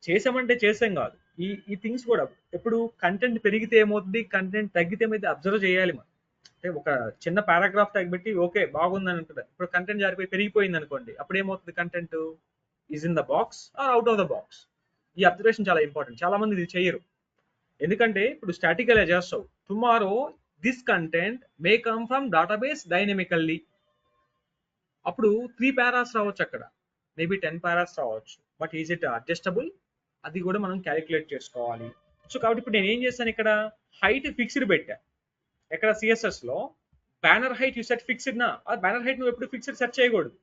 చేసామంటే చేసాం కాదు, ఈ things కూడా ఎప్పుడు content పెరిగితే ఏమవుతుంది, content తగ్గితే ఏమైతే అబ్జర్వ్ చేయాలి మనం. అంటే ఒక చిన్న పారాగ్రాఫ్ తగ్గిపెట్టి ఓకే బాగుందని ఉంటుంది, ఇప్పుడు కంటెంట్ జారిపోయి పెరిగిపోయింది అనుకోండి, అప్పుడు ఏమవుతుంది, content is in the box or out of the box. ఈ అబ్జర్వేషన్ చాలా ఇంపార్టెంట్, చాలా మంది ఇది చేయరు. ఎందుకంటే ఇప్పుడు స్టాటిక్ ఎలా చేస్తావు, tomorrow this content may come from database dynamically, అప్పుడు 3 పారాస్ రావచ్చు, అక్కడ మేబీ 10 పారాస్ రావచ్చు, బట్ ఈజ్ ఇట్ అడ్జస్టబుల్, అది కూడా మనం క్యాలిక్యులేట్ చేసుకోవాలి. సో కాబట్టి ఇప్పుడు నేను ఏం చేస్తాను, ఇక్కడ హైట్ ఫిక్స్డ్ పెట్టా, ఎక్కడ CSS లో banner height you set fixed నా, ఆ బ్యానర్ హైట్ నువ్వు ఎప్పుడు ఫిక్స్డ్ సెట్ చేయకూడదు.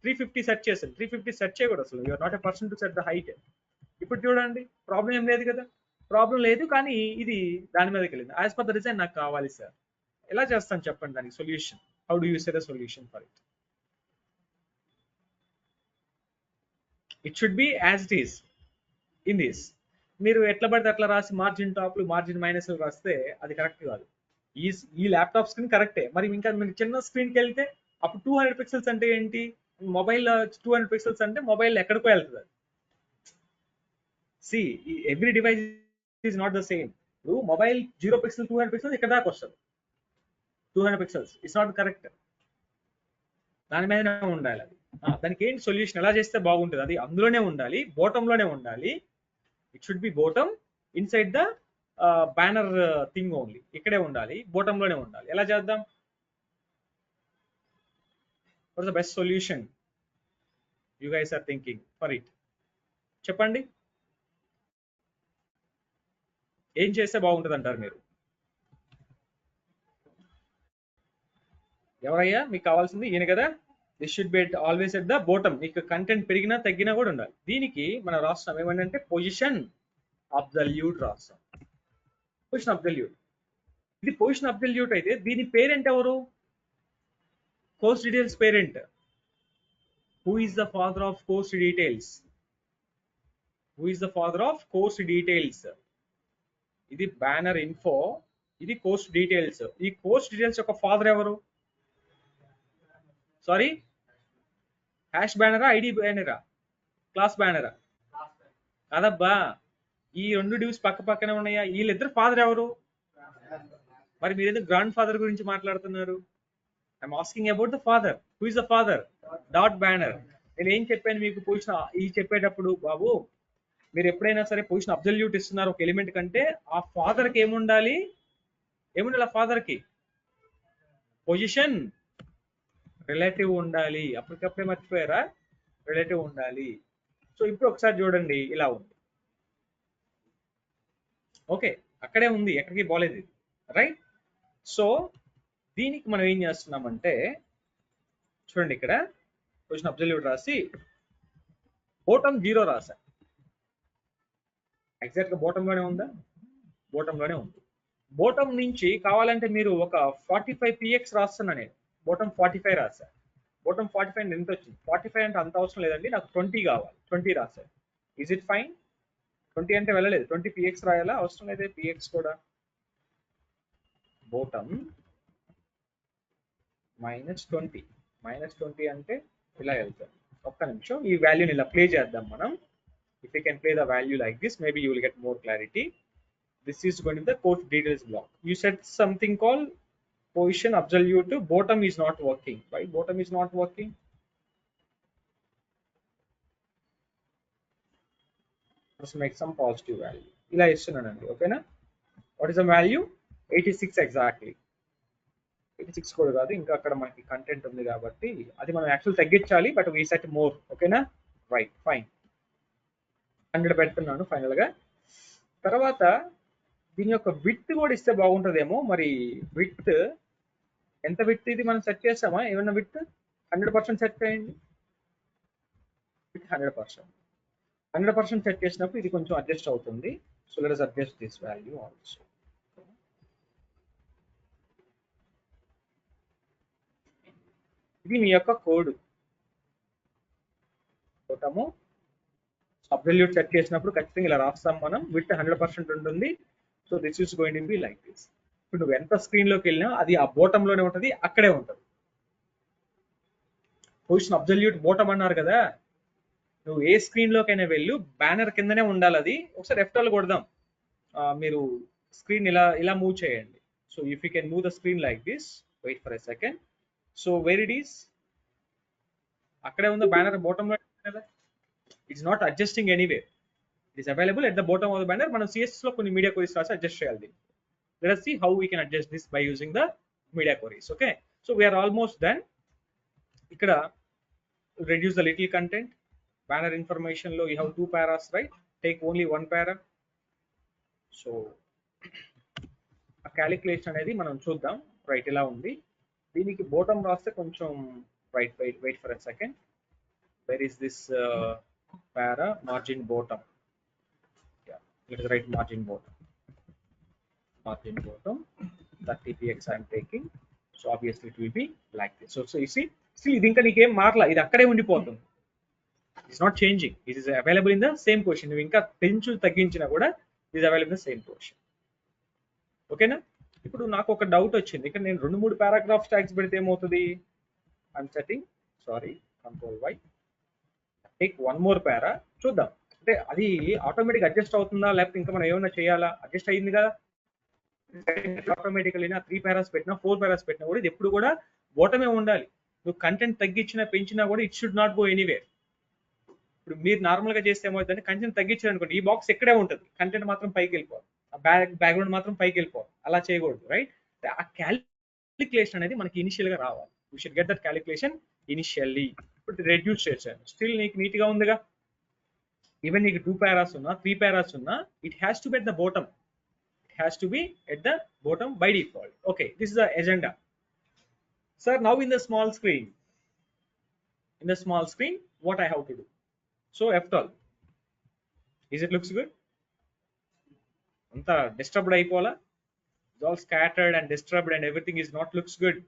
350 సెట్ చేశాను, 350 సెట్ చేయకూడదు అసలు, you're not a person to set the height. ఇప్పుడు చూడండి ప్రాబ్లం ఏం లేదు కదా, ప్రాబ్లం లేదు, కానీ ఇది దాని మీదకి వెళ్ళింది. యాజ్ పర్ ద డిజైన్ నాకు కావాలి సార్, ఎలా చేస్తాను చెప్పండి దానికి solution, how do you say the solution for it? It should be as it is in this. మీరు ఎట్లా పడితే అట్లా రాసి మార్జిన్ టాప్లు మార్జిన్ మైనస్లు రాస్తే అది కరెక్ట్ కాదు. ఈ ల్యాప్టాప్ స్క్రీన్ కరెక్టే, మరి ఇంకా మీరు చిన్న స్క్రీన్కి వెళ్తే అప్పుడు 200 పిక్సెల్స్ అంటే ఏంటి, మొబైల్ 200 పిక్సెల్స్ అంటే మొబైల్ ఎక్కడికో వెళ్తుంది అది. See every device is not the same. ఇప్పుడు మొబైల్ 0 పిక్సెల్ 200 పిక్సెల్స్ ఇక్కడ దాకా వస్తుంది, 200 పిక్సెల్స్ ఇట్స్ నాట్ కరెక్ట్, దాని మీదనే ఉండాలి అది. దానికి ఏంటి సొల్యూషన్, ఎలా చేస్తే బాగుంటుంది, అది అందులోనే ఉండాలి, బోటంలోనే ఉండాలి. It should be bottom inside the banner thing only, ఇక్కడే ఉండాలి, బోటంలోనే ఉండాలి. ఎలా చేద్దాం, what is the best solution you guys are thinking for it, చెప్పండి. ఏం చేస్తే బాగుంటుంది అంటారు మీరు? ఎవరయ్యా మీకు కావాల్సింది? ఈయన కదా. This should be always at the bottom. మీకు కంటెంట్ పెరిగినా తగ్గినా కూడా ఉండాలి. దీనికి మనం రాస్తాం ఏమంటే పొజిషన్ అబ్సల్యూట్ రాస్తాం. Position absolute. ఇది పొజిషన్ అబ్సల్యూట్ అయితే దీని పేరెంట్ ఎవరు? Course details parent. Who is the father of course details? Who is the father of course details? ఇది బ్యానర్ ఇన్ఫో, ఇది కోర్స్ డీటెయిల్స్. ఈ కోర్స్ డీటెయిల్స్ యొక్క ఫాదర్ ఎవరు? సారీ, హ్యాష్ బ్యానరా, ఐడి బ్యానరా, క్లాస్ బ్యానరా? కాదబ్బా, ఈ రెండు డ్యూస్ పక్క పక్కనే ఉన్నాయా? వీళ్ళిద్దరు ఫాదర్ ఎవరు? మరి మీరు ఎందుకు గ్రాండ్ ఫాదర్ గురించి మాట్లాడుతున్నారు? I'm asking about the father. Who is the father? Dot banner. నేను ఏం చెప్పాను మీకు పొజిషన్ ఈ చెప్పేటప్పుడు? బాబు, మీరు ఎప్పుడైనా సరే పొజిషన్ అబ్సల్యూట్ ఇస్తున్నారు ఒక ఎలిమెంట్ కంటే, ఆ ఫాదర్ కి ఏముండాలి? ఏముండాలి ఆ ఫాదర్ కి? పొజిషన్ రిలేటివ్ ఉండాలి. అప్పటికప్పుడే మర్చిపోయారా? రిలేటివ్ ఉండాలి. సో ఇప్పుడు ఒకసారి చూడండి, ఇలా ఉంది. ఓకే, అక్కడే ఉంది, ఎక్కడికి పోలేదు, రైట్? సో దీనికి మనం ఏం చేస్తున్నామంటే, చూడండి ఇక్కడ పొజిషన్ అబ్సల్యూట్ రాసి బాటమ్ 0 రాసా. ఎగ్జాక్ట్ గా బాటమ్ లోనే ఉందా? బాటమ్ లోనే ఉంది. బాటమ్ నుంచి కావాలంటే మీరు ఒక 45 px రాస్తున్నా నేను. బాటమ్ 45 రాసా. బాటమ్ 45 ఎంత వచ్చింది? 45 అంటే అంత అవసరం లేదండి, నాకు 20 కావాలి. 20 రాసా. Is it fine? 20 అంటే వెళ్ళలేదు, 20 px రాయాలా? అవసరం అయితే px కూడా. బాటమ్ -20. -20 అంటే ఇలా వెళ్తాం. ఒక్క నిమిషం, ఈ వాల్యూని ఇలా ప్లే చేద్దాం మనం. If you can play the value like this, maybe you will get more clarity. This is going to be the course details block. You said something called position absolute. Bottom is not working. Why bottom is not working? Let's make some positive value. ఇలా ఇస్తున్నానండి, ఓకేనా? What is the value? 86 exactly. 86 కూడా కాదు, ఇంకా అక్కడ మనకి content ఉంది కాబట్టి అది మనం యాక్చువల్ తగ్గించాలి, బట్ వీ సెట్ మోర్. ఓకేనా? Right, fine. 100 పెడుతున్నాను ఫైనల్ గా. తర్వాత దీని యొక్క విడ్త్ కూడా ఇస్తే బాగుంటుందేమో. మరి విడ్త్ ఎంత? విడ్త్ ఇది మనం సెట్ చేస్తామా? ఏమన్నా విడ్త్ 100% సెట్ చేయండి. 100%. 100% సెట్ చేసినప్పుడు ఇది కొంచెం అడ్జస్ట్ అవుతుంది. So let us adjust this value also. ఇది మీ యొక్క కోడ్. చూద్దాము. అబ్సల్యూట్ సెట్ చేసినప్పుడు ఖచ్చితంగా ఇలా రాస్తాం మనం. విడ్త్ 100% ఉంటుంది. So this is going to B like this. ఇప్పుడు నువ్వు ఎంత స్క్రీన్ లోకి వెళ్ళినా అది ఆ బోటమ్ లోనే ఉంటుంది, అక్కడే ఉంటుంది. పొజిషన్ అబ్సల్యూట్ బోటమ్ అన్నారు కదా, నువ్వు ఏ స్క్రీన్ లోకైనా వెళ్ళు, బ్యానర్ కిందనే ఉండాలి అది. ఒకసారి F12 కొడదాం. మీరు స్క్రీన్ ఇలా మూవ్ చేయండి. So if you can move the screen like this, wait for a second. So where it is? అక్కడే ఉందా బ్యానర్ బోటమ్ లో కదా. It's not adjusting anywhere. It is available at the bottom of the banner. మనం CSS లో కొన్ని media queries రాసి adjust చేయాలి. Let us see how we can adjust this by using the media queries. Okay, so we are almost done. ఇక్కడ reduce the little content. Banner information లో you have 2 paras, right? Take only 1 para. So ఆ calculation అనేది మనం చూద్దాం. Right, ఇలా ఉంది. దీనికి bottom రాస్తే కొంచెం wait for a second. Where is this para? Margin bottom. Yeah, let us write margin bottom. Margin bottom 30 px I am taking. So obviously it will be like this. So you see ఇది ఇంకా నీకేం మారలా, ఇది అక్కడే ఉండిపోతుంది. It's not changing. It is available in the same position. నువ్వు ఇంకా పెంచు తగ్గించినా కూడా it is available in the same position. ఓకేనా? ఇప్పుడు నాకు ఒక డౌట్ వచ్చింది. ఇక్కడ నేను 2-3 పారాగ్రాఫ్ ట్యాగ్స్ పెడితే ఏమవుతుంది? I'm setting, sorry, control Y, take 1 more para. చూద్దాం, అంటే అది ఆటోమేటిక్ అడ్జస్ట్ అవుతుందా, లేకపోతే ఇంకా మనం ఏమైనా చేయాలా? అడ్జస్ట్ అయ్యింది కదా ఆటోమేటికల్. 3 paras పెట్టినా 4 paras పెట్టినా కూడా ఇది ఎప్పుడు కూడా బోటమే ఉండాలి. నువ్వు కంటెంట్ తగ్గించినా పెంచినా కూడా it should not go anywhere. ఇప్పుడు మీరు నార్మల్ గా చేస్తే ఏమవుతుందంటే, కంటెంట్ తగ్గించారు అనుకోండి, ఈ బాక్స్ ఎక్కడే ఉంటుంది, కంటెంట్ మాత్రం పైకి వెళ్ళిపోవాలి, ఆ బ్యాక్గ్రౌండ్ మాత్రం పైకి వెళ్ళిపోవాలి. అలా చేయకూడదు, రైట్? ఆ క్యాలిక్యులేషన్ అనేది మనకి ఇనిషియల్ గా రావాలి. You should get that calculation initially. ఇప్పుడు రెడ్యూస్ చేశాను, స్టిల్ నీకు నీట్ గా ఉందిగా. ఈవెన్ నీకు 2 paras ఉన్నా 3 paras ఉన్నా, it has to be at the bottom. has to be at the bottom by default. Okay, this is the agenda. Sir, now in the small screen, what I have to do? So F12, is it looks good? Anta disturbed అయిపోలా, it's all scattered and disturbed and everything is not looks good.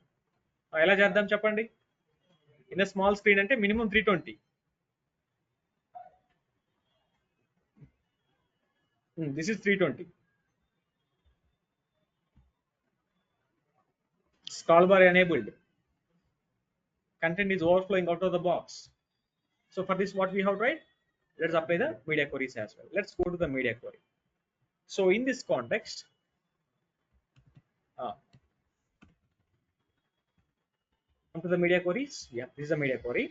ఎలా చేద్దాం చెప్పండి? In a small screen అంటే minimum 320. This is 320. Scroll bar enabled. Content is overflowing out of the box. So for this, what we have tried? Let's apply the media queries as well. Let's go to the media query. So in this context, come to the media queries. Yeah, this is a media query.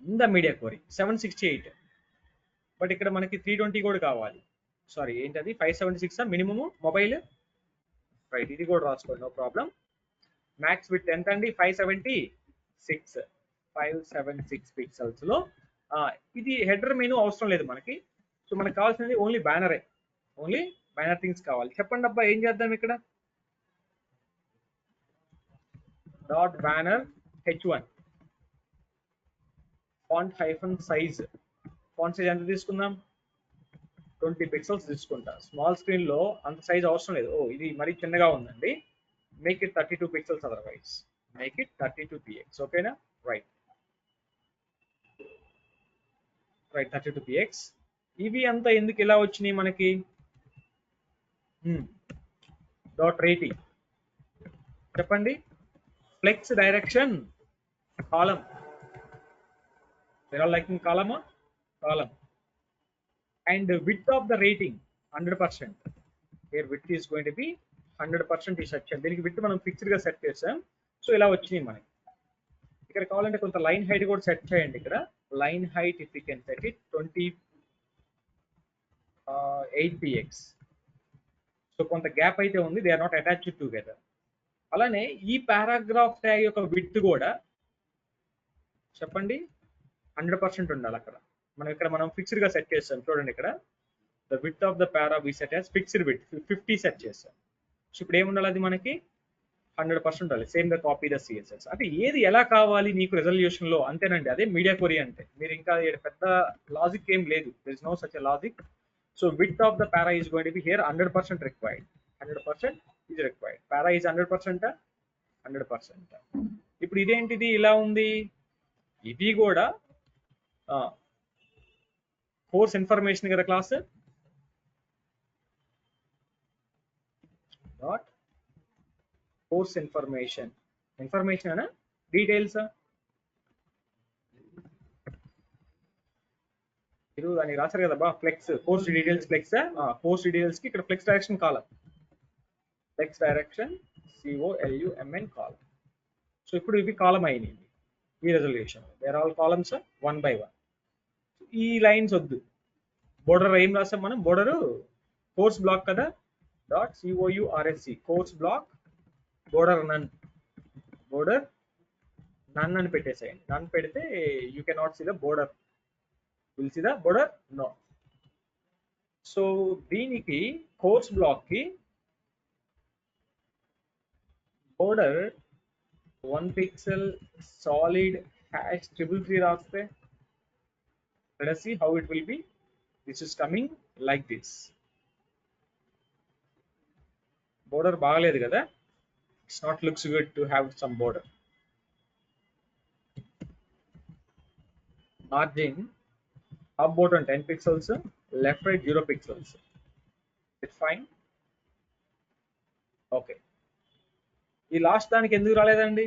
In the media query 768, but ఇక్కడ మనకి 320 కూడా కావాలి. Sorry ఏంటది 576 minimum mobile, right, ఇది కూడా రాసుకోండి, no problem. Max with ఎంత అండి? 576 పిక్సెల్స్ లో. ఇది హెడర్ మెనూ అవసరం లేదు మనకి. సో మనకు కావాల్సింది ఓన్లీ బ్యానరే, ఓన్లీ బ్యానర్ థింగ్స్ కావాలి. చెప్పండి అబ్బా, ఏం చేద్దాం ఇక్కడ? Dot banner h1 font hyphen size. Font size ఎంత తీసుకుందాం? 20 పిక్సెల్స్ తీసుకుంటా. స్మాల్ స్క్రీన్ లో అంత సైజ్ అవసరం లేదు. ఇది మరీ చిన్నగా ఉందండి. Make it 32 pixels, otherwise make it 32 px. ఓకేనా? Right, 32 px. ఇవి అంతా ఎందుకు ఇలా వచ్చినాయి మనకి? డాట్ రేటింగ్ చెప్పండి. Flex direction column. They're all liking column. And width of the rating 100%. Here width is going to be 100% is set. దీనికి width మనం ఫిక్స్డ్ గా సెట్ చేసాం. సో ఇలా వచ్చినాయి మనకి. ఇక్కడ కావాలంటే కొంత లైన్ హైట్ కూడా సెట్ చేయండి. ఇక్కడ line height if you can set it 28 px. So కొంత గ్యాప్ అయితే ఉంది, they are not attached together. అలానే ఈ పారాగ్రాఫ్ ట్యాగ్ యొక్క width కూడా చెప్పండి 100% ఉండాలి. అక్కడ మనం ఫిక్స్డ్ గా సెట్ చేస్తాం. చూడండి ఇక్కడ the width of the para we set as fixed width 50 set చేస్తాం. సో ఇప్పుడు ఏముండాలి? అది మనకి 100% ఉండాలి. సేమ్ గా కాపీ ద CSS. అంటే ఏది ఎలా కావాలి నీకు రెజల్యూషన్ లో, అంతేనండి. అదే మీడియా క్వరీ అంటే. మీరు ఇంకా పెద్ద లాజిక్ ఏం లేదు. There is no such a logic. So width of the para is going to be here 100% required. 100% is required. Para is 100%. 100%. ఇప్పుడు ఇదేంటిది ఇలా ఉంది? ఇది కూడా కోర్స్ ఇన్ఫర్మేషన్ కదా క్లాస్. డాట్ కోర్స్ ఇన్ఫర్మేషన్ అనా డీటెయిల్స్? మీరు దాన్ని రాశారు కదా బా, flex course details flex. Course details కి ఇక్కడ flex direction column, flex direction COLUMN column. So ఇప్పుడు ఇవి కాలం అయినాయి ఈ resolution. There all columns 1 by 1. ఈ లైన్స్ వద్దు. బోర్డర్ ఏం రాసాం మనం? బోర్డర్ కోర్స్ బ్లాక్ కదా, dot COURSC course block border none అని పెట్టేసేయండి. నన్ పెడితే you can not see the border. Will see the border? No. So దీనికి కోర్స్ బ్లాక్ కి బోర్డర్ 1 pixel solid #333 రాస్తే let us see how it will be. This is coming like this. Border బాగలేదు కదా, it's not looks good to have some border. Margin up bottom 10 pixels, left right 0 pixels. It's fine. Okay. ఈ last దానికి ఎందుకు రాలేదండి?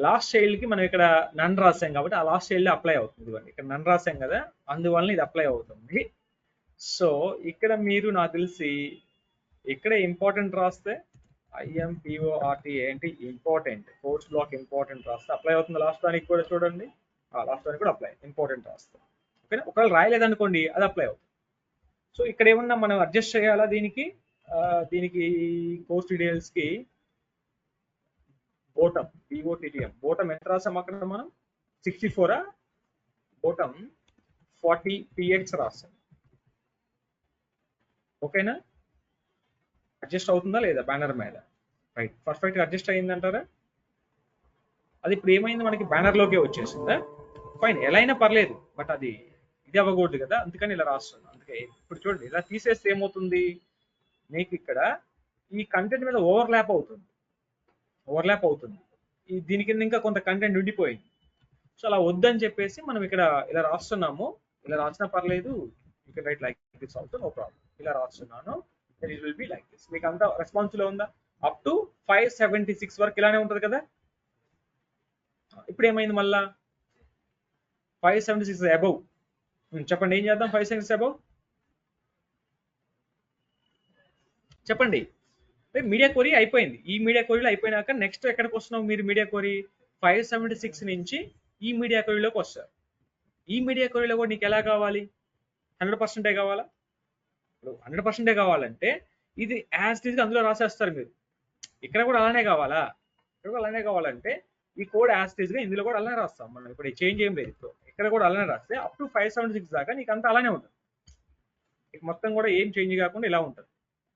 Last child కి మనం ఇక్కడ నన్ రాసాం కాబట్టి ఆ లాస్ట్ చైల్డ్ అప్లై అవుతుంది. ఇక్కడ నన్ రాసాం కదా, అందువల్ల ఇది అప్లై అవుతుంది. సో ఇక్కడ మీరు నాకు తెలిసి ఇక్కడ ఇంపార్టెంట్ రాస్తే IMPORT ఏంటి ఇంపార్టెంట్, కోర్స్ బ్లాక్ ఇంపార్టెంట్ రాస్తే అప్లై అవుతుంది. లాస్ట్ దానికి కూడా చూడండి, లాస్ట్ దానికి కూడా అప్లై ఇంపార్టెంట్ రాస్తే. ఓకేనా? ఒకవేళ రాయలేదనుకోండి అది అప్లై అవుతుంది. సో ఇక్కడ ఏమన్నా మనం అడ్జస్ట్ చేయాలా దీనికి కోర్స్ డీటెయిల్స్ కి బోటం BOTTM బోటం ఎంత రాసాం అక్కడ మనం 64, బోటం 40px రాస్తాను. ఓకేనా? అడ్జస్ట్ అవుతుందా లేదా బ్యానర్ మీద? రైట్, పర్ఫెక్ట్గా అడ్జస్ట్ అయిందంటారా? అది ఇప్పుడు ఏమైంది, మనకి బ్యానర్లోకే వచ్చేసిందా? ఫైన్, ఎలా అయినా పర్లేదు, బట్ అది ఇది అవ్వకూడదు కదా, అందుకని ఇలా రాస్తున్నాను. అందుకే ఇప్పుడు చూడండి, ఇలా తీసేస్తే ఏమవుతుంది, మీకు ఇక్కడ ఈ కంటెంట్ మీద ఓవర్లాప్ అవుతుంది. దీని కింద ఇంకా కొంత కంటెంట్ ఉండిపోయింది. సో అలా వద్దని చెప్పేసి మనం ఇక్కడ ఇలా రాస్తున్నాము. ఇలా రాసినా పర్లేదు, you can write like this also, no problem. ఇలా రాస్తున్నాను, it will be like this. మీకు అంతా రెస్పాన్సిబుల్ ఉందా? అప్ టు 576 వరకు ఇలానే ఉంటుంది కదా. ఇప్పుడు ఏమైంది, మళ్ళా 576 అబౌవ్. చెప్పండి, ఏం చేద్దాం? 576 అబౌవ్ చెప్పండి. మీడియా క్వరీ అయిపోయింది. ఈ మీడియా క్వరీలో అయిపోయినాక నెక్స్ట్ ఎక్కడికి వస్తున్నాం మీరు? మీడియా క్వరీ 576 నుంచి ఈ మీడియా క్వరీలోకి వస్తారు. ఈ మీడియా క్వరీలో కూడా నీకు ఎలా కావాలి? 100% కావాలా? ఇప్పుడు 100% కావాలంటే ఇది యాజ్ ఇట్ ఈజ్ అందులో రాసేస్తారు మీరు. ఇక్కడ కూడా అలానే కావాలా? ఇక్కడ కూడా అలానే కావాలంటే ఈ కోడ్ యాజ్ ఇట్ ఈజ్ గా ఇందులో కూడా అలానే రాస్తాం మనం. ఇప్పుడు చేంజ్ ఏం లేదు. ఇప్పుడు ఇక్కడ కూడా అలానే రాస్తే అప్ టు 576 దాకా నీకు అంతా అలానే ఉంటుంది. మొత్తం కూడా ఏం చేంజ్ కాకుండా ఇలా ఉంటుంది.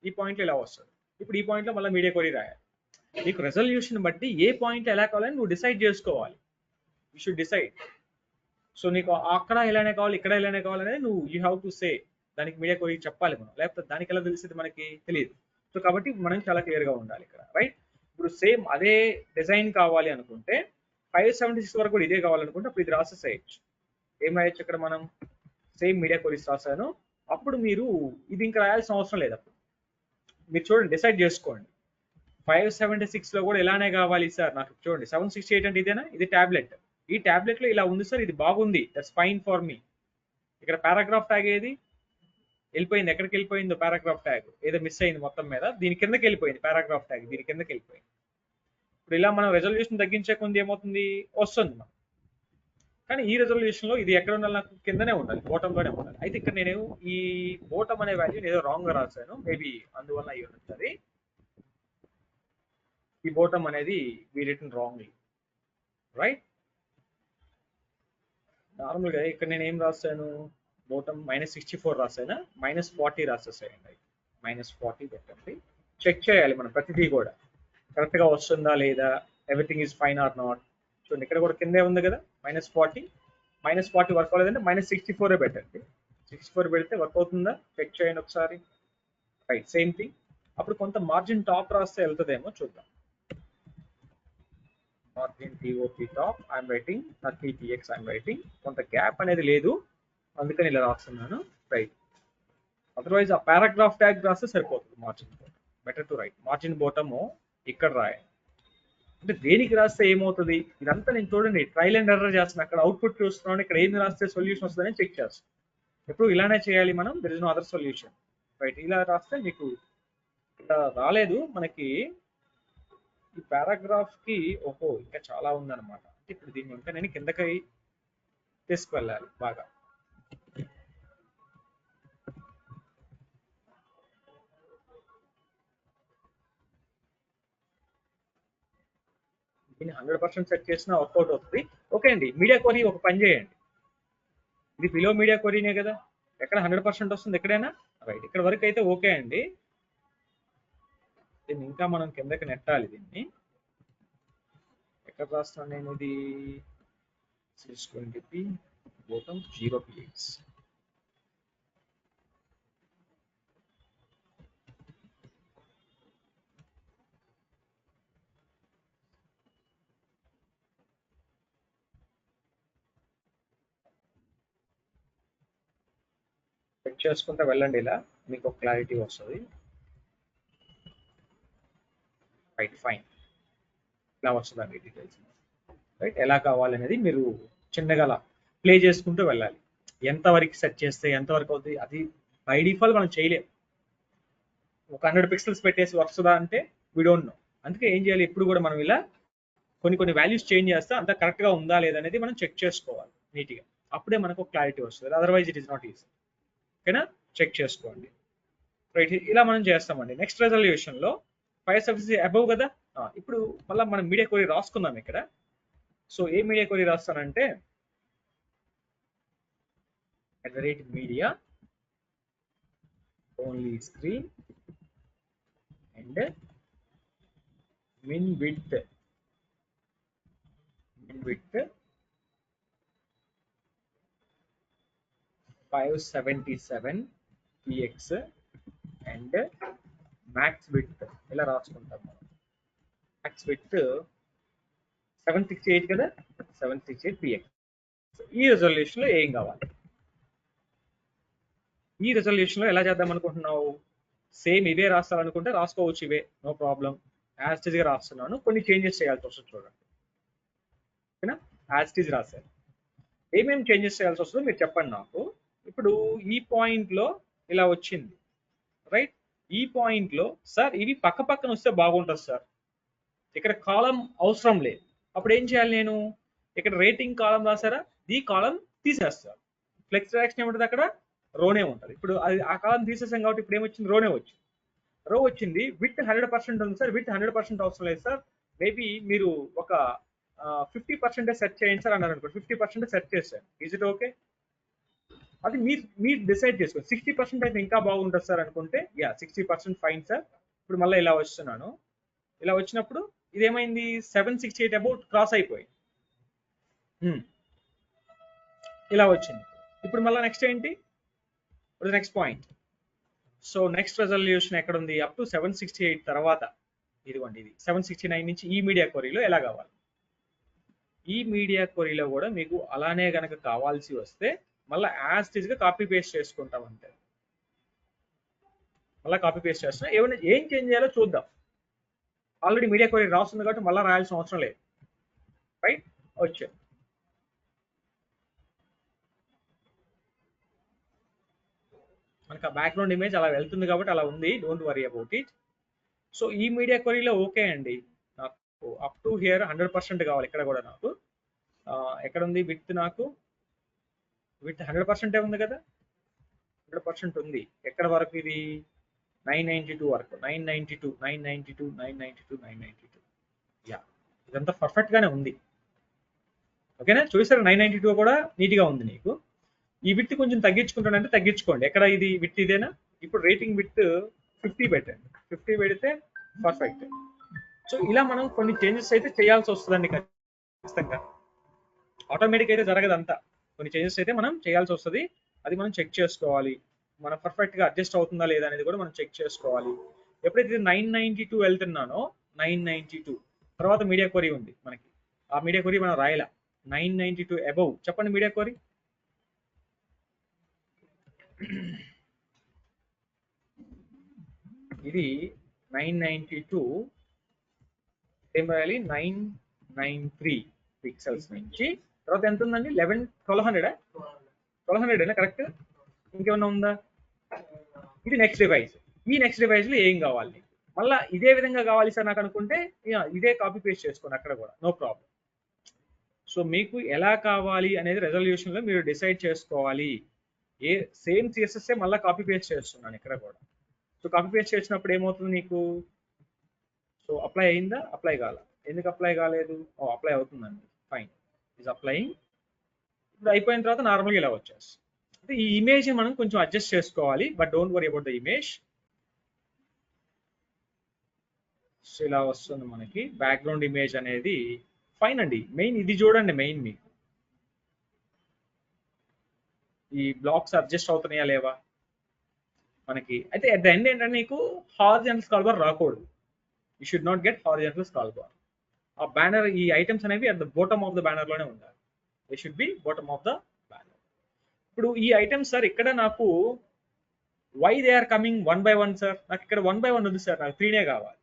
ఈ పాయింట్లో ఇలా వస్తుంది. ఇప్పుడు ఈ పాయింట్లో మళ్ళీ మీడియా క్వరీ రాయాలి. నీకు రెజల్యూషన్ బట్టి ఏ పాయింట్ ఎలా కావాలని నువ్వు డిసైడ్ చేసుకోవాలి. You should decide. సో నీకు అక్కడ ఇలానే కావాలి, ఇక్కడ ఇలానే కావాలనేది నువ్వు యూ హ్యావ్ టు సే. దానికి మీడియా క్వరీ చెప్పాలి మనం, లేకపోతే దానికి ఎలా తెలిసేది మనకి తెలియదు. సో కాబట్టి మనం చాలా క్లియర్గా ఉండాలి ఇక్కడ, రైట్? ఇప్పుడు సేమ్ అదే డిజైన్ కావాలి అనుకుంటే 576 వరకు కూడా ఇదే కావాలనుకుంటే అప్పుడు ఇది రాసేసేయచ్చు. ఏం రాయొచ్చు ఇక్కడ మనం? సేమ్ మీడియా క్వరీస్ రాశాను. అప్పుడు మీరు ఇది ఇంకా రాయాల్సిన అవసరం లేదు. అప్పుడు మీరు చూడండి, డిసైడ్ చేసుకోండి. 576 లో కూడా ఇలానే కావాలి సార్ నాకు. చూడండి 768 అంటే ఇదేనా? ఇది టాబ్లెట్. ఈ టాబ్లెట్ లో ఇలా ఉంది సార్, ఇది బాగుంది, దట్స్ ఫైన్ ఫర్ మీ. ఇక్కడ పారాగ్రాఫ్ ట్యాగ్ ఏది వెళ్ళిపోయింది? ఎక్కడికి వెళ్ళిపోయిందో పారాగ్రాఫ్ ట్యాగ్ ఏదో మిస్ అయింది మొత్తం మీద. దీని కిందకి వెళ్ళిపోయింది పారాగ్రాఫ్ ట్యాగ్, దీని కిందకి వెళ్ళిపోయింది. ఇప్పుడు ఇలా మనం రెజల్యూషన్ తగ్గించే కొంది ఏమవుతుంది, వస్తుంది మనం. కానీ ఈ రెజల్యూషన్ లో ఇది ఎక్కడ ఉండాలి? నాకు కిందనే ఉండాలి, బోటం లోనే ఉండాలి. అయితే ఇక్కడ నేను ఈ బోటం అనే వాల్యూ ఏదో రాంగ్ గా రాశాను, మేబీ అందువల్ల అయ్యి ఉంటుంది. ఈ బోటం అనేది వి రిటన్ రాంగ్లీ, రైట్? నార్మల్గా ఇక్కడ నేను ఏం రాశాను? బోటం -64 రాశానా? -40 రాసేసేయండి. -40 పెట్టండి. చెక్ చేయాలి మనం ప్రతిదీ కూడా కరెక్ట్ గా వస్తుందా లేదా, everything is fine or not. చూడండి ఇక్కడ కూడా కిందే ఉంది కదా -40 వర్క్ అవ్వలేదంటే -64 పెట్టండి. 64 పెడితే వర్క్ అవుతుందా చెక్ చేయండి ఒకసారి, రైట్? Same thing. అప్పుడు కొంత మార్జిన్ టాప్ రాస్తే వెళ్తుందేమో చూద్దాం. Margin T O P top I'm writing 30px I'm writing. కొంత గ్యాప్ అనేది లేదు, అందుకని ఇలా రాస్తున్నాను, రైట్? అదర్వైజ్ ఆ పారాగ్రాఫ్ ట్యాగ్ రాస్తే సరిపోతుంది. Margin bottom better to write. Margin bottom ఇక్కడ రాయండి. అంటే దేనికి రాస్తే ఏమవుతుంది ఇదంతా నేను చూడండి ట్రైల్ అండ్ ఎర్రర్ చేస్తున్నాను. అక్కడ అవుట్పుట్ చూస్తున్నాను, ఇక్కడ ఏమి రాస్తే సొల్యూషన్ వస్తుందని చెక్ చేస్తాను. ఎప్పుడు ఇలానే చేయాలి మనం, there is no other solution, right? ఇలా రాస్తే మీకు ఇలా రాలేదు మనకి ఈ పారాగ్రాఫ్ కి. ఓహో ఇంకా చాలా ఉందన్నమాట. అంటే ఇప్పుడు దీన్ని ఇంకా నేను కిందకి తీసుకువెళ్ళాలి బాగా. దీన్ని 100% సెట్ చేసినా వర్కౌట్ అవుతుంది. ఓకే అండి, మీడియా క్వరీ ఒక పని చేయండి. ఇది బిలో మీడియా క్వరీనే కదా, ఎక్కడ 100% వస్తుంది ఎక్కడైనా, రైట్? ఇక్కడ వరకు అయితే ఓకే అండి. దీన్ని ఇంకా మనం కిందకి నెట్టాలి. దీన్ని ఎక్కడ రాస్తాను నేను? ఇది 620p బోటం 0px. చెక్ చేసుకుంటే వెళ్ళండి, ఇలా మీకు ఒక క్లారిటీ వస్తుంది, రైట్? ఫైన్, ఇలా వస్తుందండి డీటెయిల్స్, రైట్? ఎలా కావాలనేది మీరు చిన్నగా అలా ప్లే చేసుకుంటూ వెళ్ళాలి. ఎంతవరకు సెట్ చేస్తే ఎంతవరకు అవుతుంది అది బై డిఫాల్ట్ మనం చేయలేం. ఒక 100 పిక్సెల్స్ పెట్టేసి వస్తుందా అంటే వీ డోంట్ నో. అందుకే ఏం చేయాలి, ఎప్పుడు కూడా మనం ఇలా కొన్ని వాల్యూస్ చేంజ్ చేస్తే అంత కరెక్ట్ గా ఉందా లేదనేది మనం చెక్ చేసుకోవాలి నీట్గా. అప్పుడే మనకు క్లారిటీ వస్తుంది, otherwise it is not easy. ఓకేనా? చెక్ చేసుకోండి, రైట్? ఇలా మనం చేస్తామండి. నెక్స్ట్ రెజల్యూషన్ లో 576 అబౌవ్ కదా. ఇప్పుడు మళ్ళీ మనం మీడియా క్వరీ రాసుకుందాం ఇక్కడ. సో ఏ మీడియా క్వరీ రాస్తానంటే media only screen and min width 577 px and max width ఇలా రాసుకుంటాం మనం. max width 768 కదా, 768 px. ఈ రెజల్యూషన్ లో ఏం కావాలి? ఈ రెజల్యూషన్ లో ఎలా చేద్దాం అనుకుంటున్నావు? సేమ్ ఇవే రాస్తారనుకుంటే రాసుకోవచ్చు, ఇవే నో ప్రాబ్లం. యాజ్ గా రాస్తున్నాను, కొన్ని చేంజెస్ చేయాల్సి వస్తుంది చూడండి. ఓకేనా? యాజ్ టీజ్ రాశారు. ఏమేమి చేంజెస్ చేయాల్సి వస్తుందో మీరు చెప్పండి నాకు. ఇప్పుడు ఈ పాయింట్ లో ఇలా వచ్చింది, రైట్? ఈ పాయింట్ లో సార్ ఇవి పక్క పక్కన వస్తే బాగుంటుంది సార్, ఇక్కడ కాలం అవసరం లేదు. అప్పుడు ఏం చేయాలి నేను? ఇక్కడ రేటింగ్ కాలం రాసారా, ఈ కాలం తీసేస్తారు. ఫ్లెక్స్ డైరెక్షన్ ఏముంటుంది అక్కడ? రోనే ఉంటుంది. ఇప్పుడు అది ఆ కాలం తీసేసాం కాబట్టి ఇప్పుడు ఏమొచ్చింది? రోనే వచ్చింది. రో వచ్చింది. విత్ 100% ఉంది సార్. విత్ 100% అవసరం లేదు సార్, మేబీ మీరు ఒక 50% సెట్ చేయండి సార్ అన్నారు అనుకో. 50% సెట్ చేశాను, ఈజ్ ఇట్ ఓకే? అది మీరు డిసైడ్ చేసుకోండి. 60% అయితే ఇంకా బాగుంటుంది సార్ అనుకుంటే, యా 60% ఫైన్ సార్. ఇప్పుడు మళ్ళీ ఇలా వస్తున్నాను. ఇలా వచ్చినప్పుడు ఇదేమైంది? 768 అబౌట్ క్రాస్ అయిపోయింది. ఇలా వచ్చింది. ఇప్పుడు మళ్ళీ నెక్స్ట్ ఏంటి? Next point. So next resolution ఎక్కడ ఉంది? అప్ టు 768 తర్వాత ఇదిగోండి, ఇది 769 నుంచి ఈ మీడియా క్వరీలో ఎలా కావాలి? ఈ మీడియా క్వరీలో కూడా మీకు అలానే గనక కావాల్సి వస్తే మళ్ళీ యాజ్ టీజ్ గా కాపీ పేస్ట్ చేసుకుంటాం అంతే. మళ్ళీ కాపీ పేస్ట్ చేస్తున్నా. ఏమైనా ఏం చేంజ్ చేయాలో చూద్దాం. ఆల్రెడీ మీడియా క్వరీ రాస్తుంది కాబట్టి మళ్ళీ రాయాల్సిన అవసరం లేదు, రైట్? వచ్చే మనకు ఆ బ్యాక్గ్రౌండ్ ఇమేజ్ అలా వెళ్తుంది కాబట్టి అలా ఉంది, don't worry about it. So ఈ మీడియా క్వరీలో ఓకే అండి, నాకు అప్ టు హియర్ 100% కావాలి. ఇక్కడ కూడా నాకు ఎక్కడ ఉంది విత్? నాకు విత్ 100% ఉంది కదా, 100% ఉంది. ఎక్కడ వరకు ఇది? 992 వరకు. 992. యా, ఇదంతా పర్ఫెక్ట్ గానే ఉంది. ఓకేనా? చూసారు 992 కూడా నీట్ గా ఉంది. నీకు ఈ విత్ కొంచెం తగ్గించుకుంటానంటే తగ్గించుకోండి. ఎక్కడ ఇది విత్? ఇదేనా? ఇప్పుడు రేటింగ్ విత్ 50 పెట్టండి. 50 పెడితే పర్ఫెక్ట్. సో ఇలా మనం కొన్ని చేంజెస్ అయితే చేయాల్సి వస్తుందండి ఖచ్చితంగా. ఆటోమేటిక్ అయితే జరగదంతా, కొన్ని చేంజెస్ అయితే మనం చేయాల్సి వస్తుంది. అది మనం చెక్ చేసుకోవాలి, మనం పర్ఫెక్ట్ గా అడ్జస్ట్ అవుతుందా లేదా అనేది కూడా మనం చెక్ చేసుకోవాలి. ఎప్పుడైతే 992 వెళ్తున్నానో, 992 తర్వాత మీడియా క్వరీ ఉంది మనకి. ఆ మీడియా క్వరీ మనం రాయాల. 992 అబౌవ్ చెప్పండి మీడియా క్వరీ. ఇది 992 ఏం రాయాలి? 993 పిక్సెల్స్ నుంచి తర్వాత ఎంత ఉందండి? 1200 కరెక్ట్? ఇంకేమన్నా ఉందా? ఇది నెక్స్ట్ డివైస్. ఈ నెక్స్ట్ డివైస్ లో ఏం కావాలి? మళ్ళీ ఇదే విధంగా కావాలి సార్ నాకు అనుకుంటే ఇదే కాపీ పేస్ట్ చేసుకోండి, అక్కడ కూడా నో ప్రాబ్లం. సో మీకు ఎలా కావాలి అనేది రెజల్యూషన్ లో మీరు డిసైడ్ చేసుకోవాలి. ఏ సేమ్ సిఎస్ఎస్ మళ్ళీ కాపీ పేస్ట్ చేస్తున్నాను ఇక్కడ కూడా. సో కాపీ పేస్ట్ చేసినప్పుడు ఏమవుతుంది నీకు? సో అప్లై అయిందా? అప్లై కాల. ఎందుకు అప్లై కాలేదు? అప్లై అవుతుందండి, ఫైన్, ఈజ్ అప్లైయింగ్. ఇప్పుడు అయిపోయిన తర్వాత నార్మల్గా ఇలా వచ్చేస్తుంది. అంటే ఈ ఇమేజ్ మనం కొంచెం అడ్జస్ట్ చేసుకోవాలి, but don't worry about the image. So ఇలా వస్తుంది మనకి బ్యాక్గ్రౌండ్ ఇమేజ్ అనేది. ఫైన్ అండి. మెయిన్ ఇది చూడండి, మెయిన్ మీకు ఈ బ్లాక్స్ అడ్జస్ట్ అవుతున్నాయా లేవా మనకి. అయితే అట్ ద ఎండ్ ఏంటంటే నీకు హారిజాంటల్ స్క్రాల్ బార్ రాకూడదు. You should not get horizontal scroll bar. ఆ బ్యానర్, ఈ ఐటమ్స్ అనేవి at the bottom of the banner లోనే ఉండాలి. They should be bottom of the banner. ఇప్పుడు ఈ ఐటమ్స్ సార్ ఇక్కడ నాకు why they are coming 1 by 1 sir? నాకు ఇక్కడ 1 by 1 ఉంది సార్, నాకు 3 కావాలి.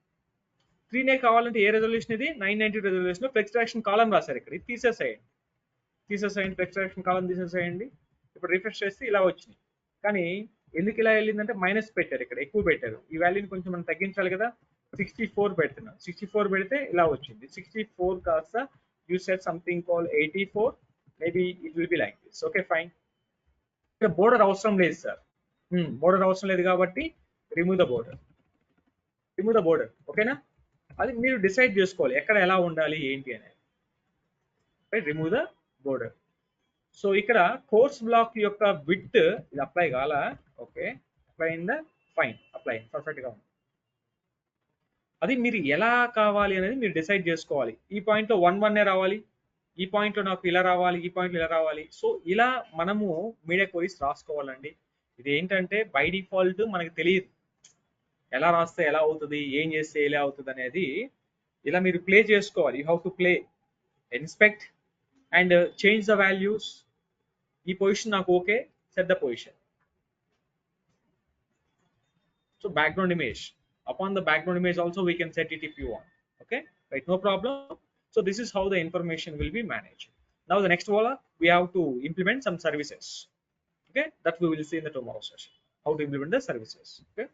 3 కావాలంటే ఏ రెజల్యూషన్ ఇది? 990 రెజల్యూషన్. ఫ్లెక్స్ డైరెక్షన్ కాలం రాశారు ఇక్కడ, ఇది తీసేసేయండి. ఫ్లెక్స్ డైరెక్షన్ కాలం తీసేసేయండి. ఇప్పుడు రిఫ్రెష్ చేస్తే ఇలా వచ్చింది. కానీ ఎందుకు ఇలా వెళ్ళిందంటే మైనస్ పెట్టారు, ఇక్కడ ఎక్కువ పెట్టారు. ఈ వాల్యూని కొంచెం మనం తగ్గించాలి కదా. 64 పెడుతున్నాను. 64 పెడితే ఇలా వచ్చింది. 64 కాస్త you set something call 84, maybe it will be like this. Okay fine. ఇక్కడ బోర్డర్ అవసరం లేదు సార్, బోర్డర్ అవసరం లేదు కాబట్టి రిమూవ్ ద బోర్డర్. ఓకేనా? అది మీరు డిసైడ్ చేసుకోవాలి ఎక్కడ ఎలా ఉండాలి ఏంటి అనేది. Remove the border. సో ఇక్కడ కోర్స్ బ్లాక్ యొక్క విడ్త్ ఇది అప్లై కాల. Okay, apply in the fine, apply perfect గా ఉంది. అది మీరు ఎలా కావాలి అనేది మీరు డిసైడ్ చేసుకోవాలి. ఈ పాయింట్ లో 1 రావాలి, ఈ పాయింట్ లో నాకు ఇలా రావాలి, ఈ పాయింట్ లో ఇలా రావాలి. సో ఇలా మనము మీడియా క్వరీస్ రాసుకోవాలండి. ఇది ఏంటంటే బై డిఫాల్ట్ మనకి తెలియదు ఎలా రాస్తే ఎలా అవుతుంది, ఏం చేస్తే ఎలా అవుతుంది అనేది. ఇలా మీరు ప్లే చేసుకోవాలి. You have to play, inspect and change the values. ఈ పొజిషన్ నాకు okay, set the position. So background image, upon the background image also we can set it if you want. Okay, right, no problem. So this is how the information will be managed. Now the next one, we have to implement some services. Okay, that we will see in the tomorrow session, how to implement the services. Okay.